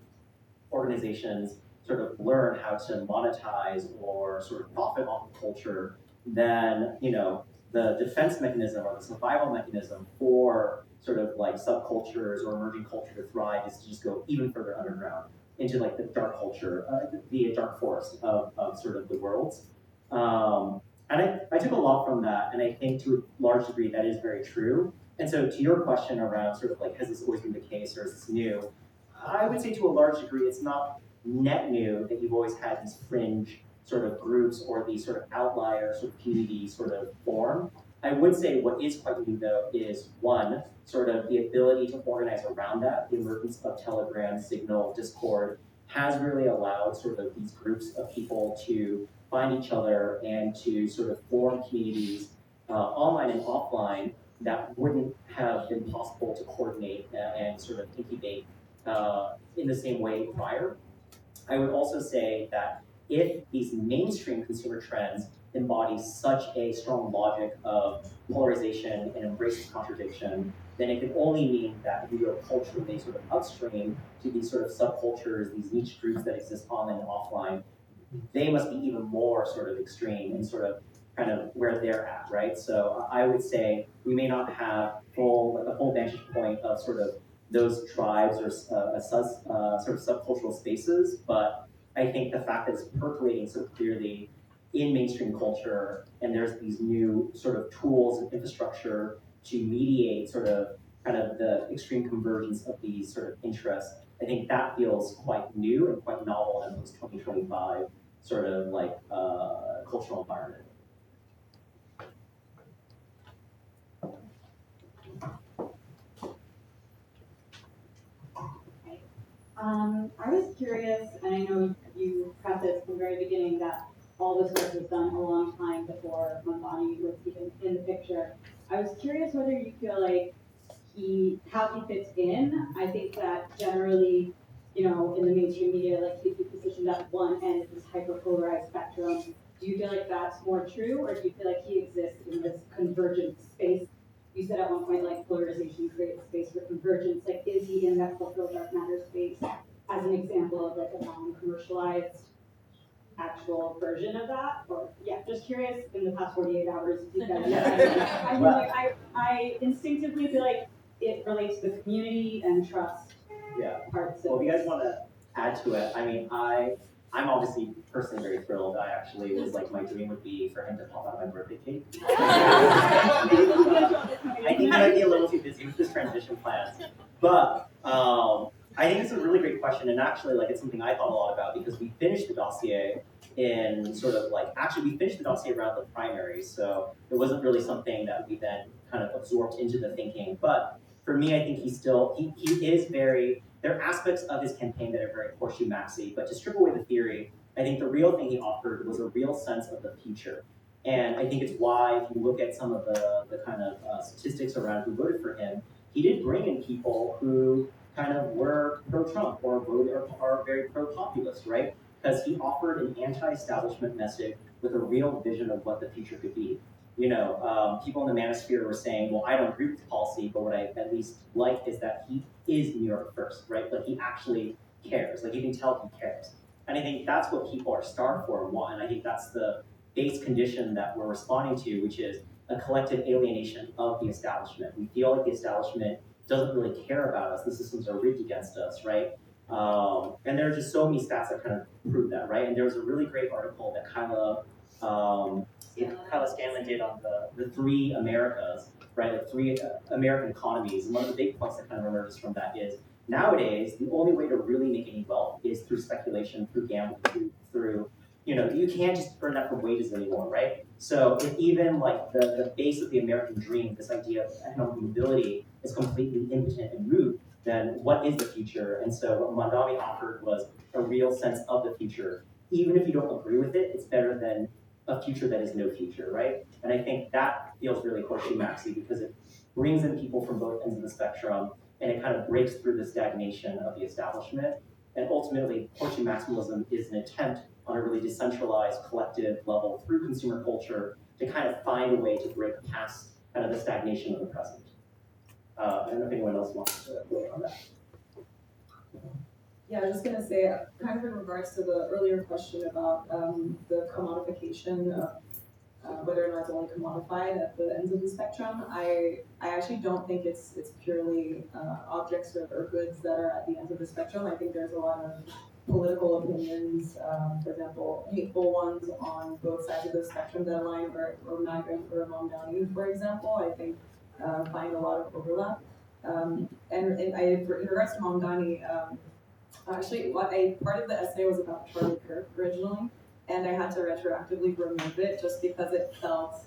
organizations, sort of learn how to monetize or sort of profit off of culture, then the defense mechanism or the survival mechanism for sort of like subcultures or emerging culture to thrive is to just go even further underground into like the dark culture, the dark forest of sort of the worlds. And I took a lot from that, and I think to a large degree that is very true. And so to your question around sort of like, has this always been the case or is this new? I would say to a large degree it's not net new that you've always had these fringe sort of groups or these sort of outlier sort of community sort of form. I would say what is quite new though is one, sort of the ability to organize around that. The emergence of Telegram, Signal, Discord has really allowed sort of these groups of people to find each other and to sort of form communities online and offline that wouldn't have been possible to coordinate and sort of incubate in the same way prior. I would also say that if these mainstream consumer trends embody such a strong logic of polarization and embraces contradiction, then it can only mean that we are culturally sort of upstream to these sort of subcultures, these niche groups that exist online and offline. They must be even more sort of extreme and sort of kind of where they're at, right? So I would say we may not have a full vantage point of sort of those tribes or sort of subcultural spaces, but I think the fact that it's percolating so clearly in mainstream culture, and there's these new sort of tools and infrastructure to mediate sort of kind of the extreme convergence of these sort of interests, I think that feels quite new and quite novel in this 2025 sort of like cultural environment. I was curious, and I know you prefaced from the very beginning that all this work was done a long time before Mamdani was even in the picture. I was curious whether you feel like how he fits in. I think that generally, in the mainstream media, like he'd be positioned at one end of this hyperpolarized spectrum. Do you feel like that's more true, or do you feel like he exists in this convergent space? You said at one point, like, polarization creates space for convergence. Like, is he in that cultural dark matter space as an example of like a non-commercialized actual version of that? Or just curious in the past 48 hours if you guys I mean, like, I instinctively feel like it relates to the community and trust parts of Well, if you guys want to add to it, I mean, I'm obviously personally very thrilled. I actually was like, my dream would be for him to pop out my birthday cake. I think he might be a little too busy with his transition plans. But I think it's a really great question, and actually, like, it's something I thought a lot about because we finished the dossier in sort of like, actually we finished the dossier around the primaries, so it wasn't really something that we then kind of absorbed into the thinking. But for me, I think he is very, there are aspects of his campaign that are very Horseshoe Maxi, but to strip away the theory, I think the real thing he offered was a real sense of the future. And I think it's why, if you look at some of the kind of statistics around who voted for him, he did bring in people who kind of were pro-Trump or voted or are very pro-populist, right? Because he offered an anti-establishment message with a real vision of what the future could be. People in the manosphere were saying, well, I don't agree with the policy, but what I at least like is that he is New York first, right? Like, he actually cares. Like, you can tell he cares. And I think that's what people are starved for and want. And I think that's the base condition that we're responding to, which is a collective alienation of the establishment. We feel like the establishment doesn't really care about us. The systems are rigged against us, right? And there are just so many stats that kind of prove that, right? And there was a really great article that Kyla Scanlon did on the three Americas, right? The three American economies. And one of the big points that kind of emerges from that is nowadays, the only way to really make any wealth is through speculation, through gambling, through you can't just earn that from wages anymore, right? So if even like the base of the American dream, this idea of economic mobility, is completely impotent and moot, then what is the future? And so what Mondami offered was a real sense of the future. Even if you don't agree with it, it's better than a future that is no future, right? And I think that feels really Horseshoe Maxi because it brings in people from both ends of the spectrum and it kind of breaks through the stagnation of the establishment. And ultimately, Horseshoe Maximalism is an attempt on a really decentralized, collective level through consumer culture to kind of find a way to break past kind of the stagnation of the present. I don't know if anyone else wants to weigh on that. Yeah, I was just going to say, kind of in regards to the earlier question about the commodification of whether or not it's only commodified at the ends of the spectrum, I actually don't think it's purely objects or goods that are at the ends of the spectrum. I think there's a lot of political opinions, for example, hateful ones on both sides of the spectrum that align, or MAGA or Mondani, for example, I think find a lot of overlap. And in regards to Mondani, actually, part of the essay was about Charlie Kirk originally, and I had to retroactively remove it just because it felt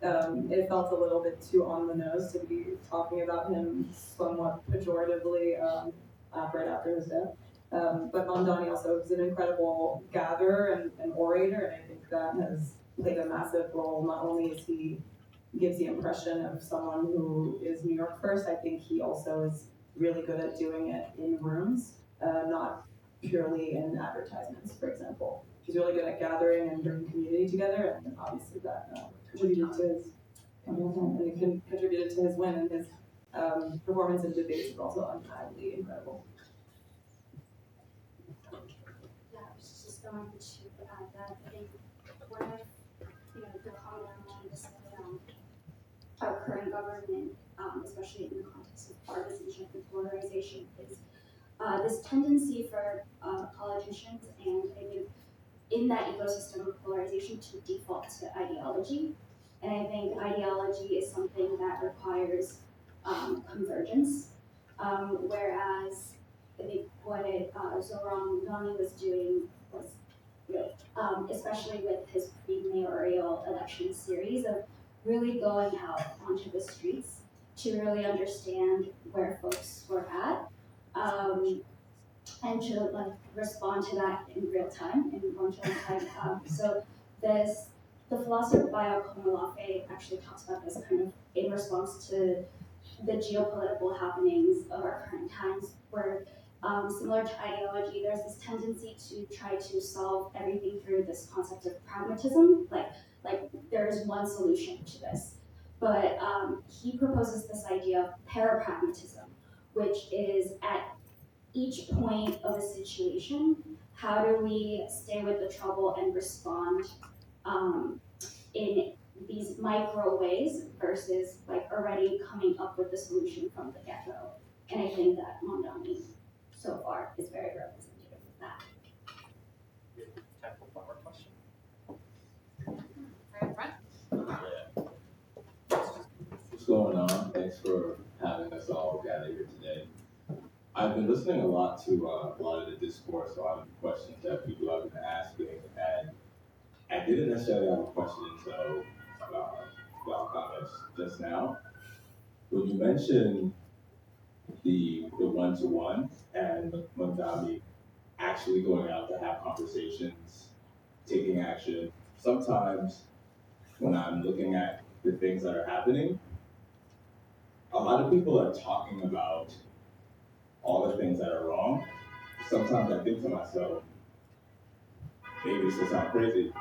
a little bit too on the nose to be talking about him somewhat pejoratively right after his death. But Mondani also is an incredible gatherer and orator, and I think that has played a massive role. Not only is he gives the impression of someone who is New York first, I think he also is really good at doing it in rooms, not purely in advertisements, for example. He's really good at gathering and bringing community together, and obviously that contributed to his contributed to his win, and his performance in debates is also undeniably incredible. Yeah, I was just going to add that I think one of the common elements of our current government, especially in the context of partisanship and polarization, is this tendency for politicians and I think in that ecosystem of polarization to default to ideology. And I think ideology is something that requires convergence, whereas I think what Zoran Mondani was doing was, especially with his pre-mayoral election series of really going out onto the streets to really understand where folks were at, and to respond to that in real time, in one-to-one time. So the philosopher Bayo Komolafe actually talks about this kind of in response to the geopolitical happenings of our current times, where similar to ideology, there's this tendency to try to solve everything through this concept of pragmatism, like there is one solution to this. But he proposes this idea of parapragmatism, which is at each point of a situation, how do we stay with the trouble and respond in these micro ways versus already coming up with the solution from the get-go. And I think that Mondani so far is very representative of that. Time for one more question. Right in front. What's going on? Thanks for having us all gather here today. I've been listening a lot to a lot of the discourse, a lot of the questions that people have been asking, and I didn't necessarily have a question until y'all comments just now. When you mentioned the one-to-one and Mondami actually going out to have conversations, taking action, sometimes when I'm looking at the things that are happening, a lot of people are talking about all the things that are wrong. Sometimes I think to myself, maybe this will sound crazy.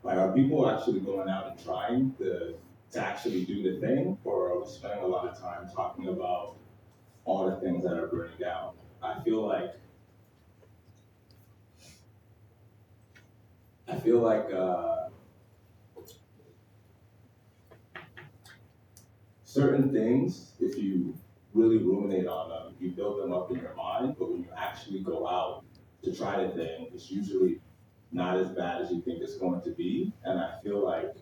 Like, are people actually going out and trying to actually do the thing, or are we spending a lot of time talking about all the things that are burning down? I feel like I feel like certain things, if you really ruminate on them, you build them up in your mind, but when you actually go out to try the thing, it's usually not as bad as you think it's going to be. And I feel like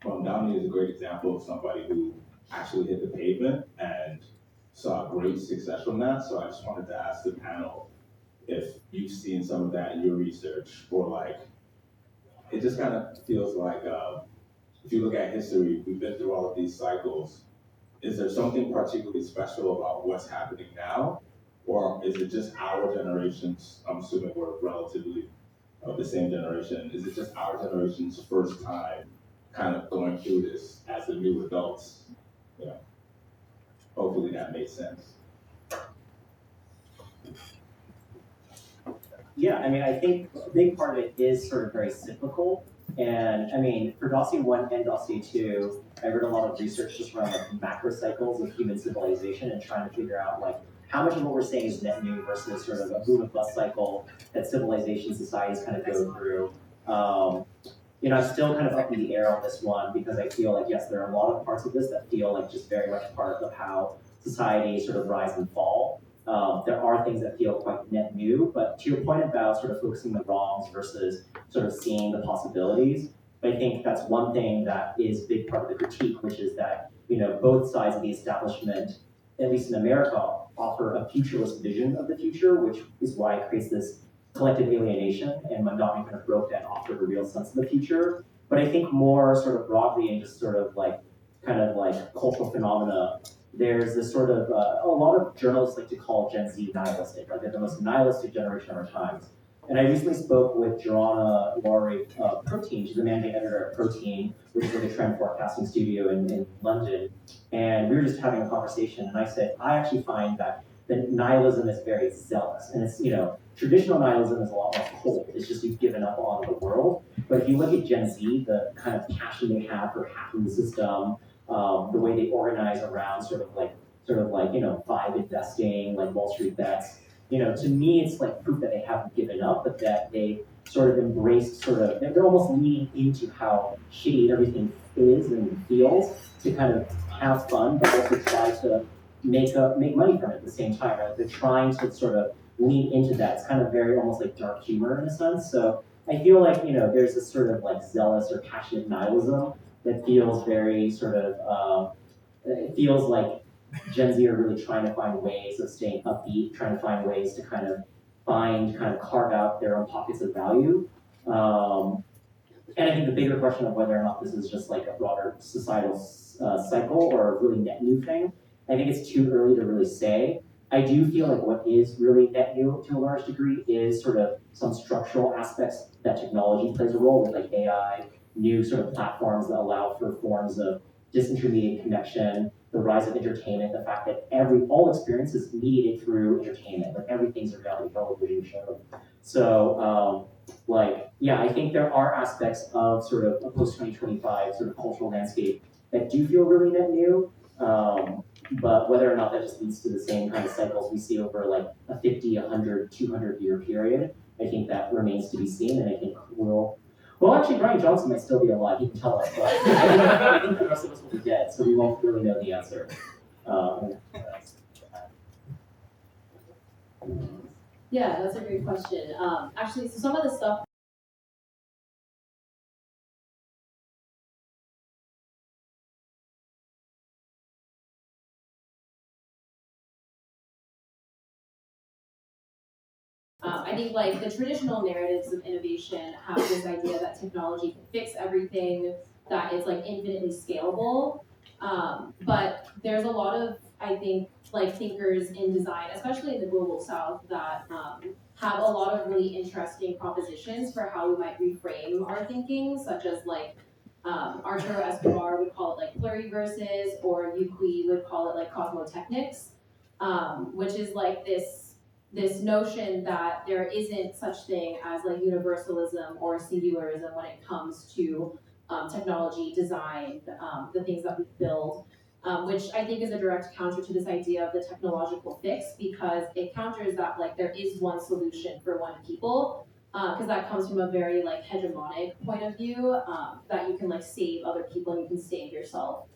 Downey is a great example of somebody who actually hit the pavement and saw great success from that. So I just wanted to ask the panel if you've seen some of that in your research, or like, it just kind of feels like, if you look at history, we've been through all of these cycles. Is there something particularly special about what's happening now? Or is it just our generation's, I'm assuming we're relatively of the same generation, is it just our generation's first time kind of going through this as the new adults? You know, hopefully that makes sense. Yeah, I mean, I think a big part of it is sort of very cyclical. And I mean, for Dossier 1 and Dossier 2, I read a lot of research just around like macro cycles of human civilization and trying to figure out like how much of what we're saying is net new versus sort of a boom and bust cycle that civilization societies kind of go through. You know, I'm still kind of up in the air on this one because I feel like, yes, there are a lot of parts of this that feel like just very much part of how society sort of rise and fall. There are things that feel quite net new, but to your point about sort of focusing the wrongs versus sort of seeing the possibilities, I think that's one thing that is a big part of the critique, which is that, you know, both sides of the establishment, at least in America, offer a futureless vision of the future, which is why it creates this collective alienation, and Mondani kind of broke that and offered a real sense of the future. But I think more sort of broadly and just sort of like, kind of like cultural phenomena, there's this sort of, a lot of journalists like to call Gen Z nihilistic, like they're the most nihilistic generation of our times. And I recently spoke with Joanna Laurie of Protein. She's the managing editor at Protein, which is like a trend forecasting studio in London. And we were just having a conversation, and I said, I actually find that nihilism is very zealous. And it's, you know, traditional nihilism is a lot more cold. It's just you've given up on the world. But if you look at Gen Z, the kind of passion they have for hacking the system, the way they organize around sort of like, you know, vibe investing, like Wall Street bets, you know, to me, it's like proof that they haven't given up, but that they sort of embraced sort of, they're almost leaning into how shitty everything is and feels to kind of have fun, but also try to make money from it at the same time. Right? They're trying to sort of lean into that. It's kind of very almost like dark humor in a sense. So I feel like, you know, there's this sort of like zealous or passionate nihilism that feels very sort of, it feels like Gen Z are really trying to find ways of staying upbeat, trying to find ways to kind of carve out their own pockets of value. And I think the bigger question of whether or not this is just like a broader societal cycle or a really net new thing, I think it's too early to really say. I do feel like what is really net new to a large degree is sort of some structural aspects that technology plays a role with, like AI, new sort of platforms that allow for forms of disintermediate connection, the rise of entertainment, the fact that all experience is mediated through entertainment, like everything's a reality television show. So, yeah, I think there are aspects of sort of a post-2025 sort of cultural landscape that do feel really net new, but whether or not that just leads to the same kind of cycles we see over like a 50, 100, 200 year period, I think that remains to be seen, and I think well, actually, Brian Johnson might still be alive. He can tell us, but I think the rest of us will be dead, so we won't really know the answer. Yeah, that's a great question. Actually, so some of the stuff I think like the traditional narratives of innovation have this idea that technology can fix everything, that it's like infinitely scalable. But there's a lot of, I think, like thinkers in design, especially in the global south, that have a lot of really interesting propositions for how we might reframe our thinking, such as like Arturo Escobar would call it like pluriverses, or Euclid would call it like cosmotechnics, which is like this notion that there isn't such thing as like universalism or singularism when it comes to technology, design, the things that we build, which I think is a direct counter to this idea of the technological fix, because it counters that like there is one solution for one people. because that comes from a very like hegemonic point of view, that you can like save other people and you can save yourself.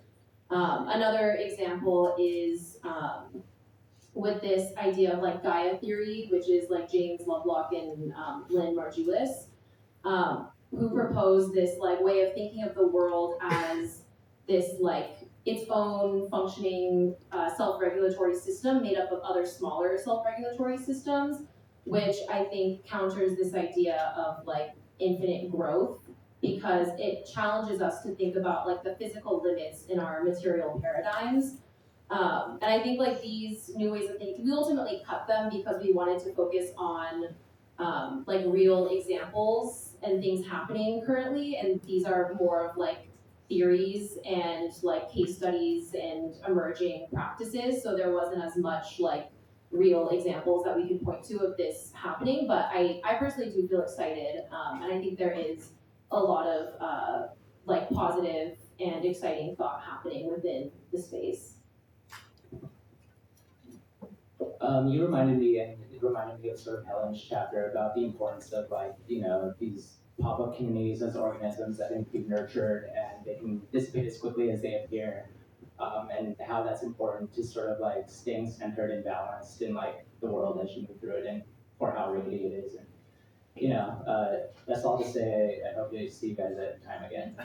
Another example is with this idea of like Gaia theory, which is like James Lovelock and Lynn Margulis, who proposed this like way of thinking of the world as this like its own functioning self-regulatory system made up of other smaller self-regulatory systems, which I think counters this idea of like infinite growth, because it challenges us to think about like the physical limits in our material paradigms. And I think like these new ways of thinking, we ultimately cut them because we wanted to focus on like real examples and things happening currently, and these are more of like theories and like case studies and emerging practices, so there wasn't as much like real examples that we could point to of this happening, but I personally do feel excited, and I think there is a lot of like positive and exciting thought happening within the space. You reminded me, and it reminded me of sort of Helen's chapter about the importance of like, these pop-up communities as organisms that can be nurtured and they can dissipate as quickly as they appear, and how that's important to sort of like staying centered and balanced in like the world as you move through it and for how rickety it is. And that's all to say. I hope to see you guys at time again.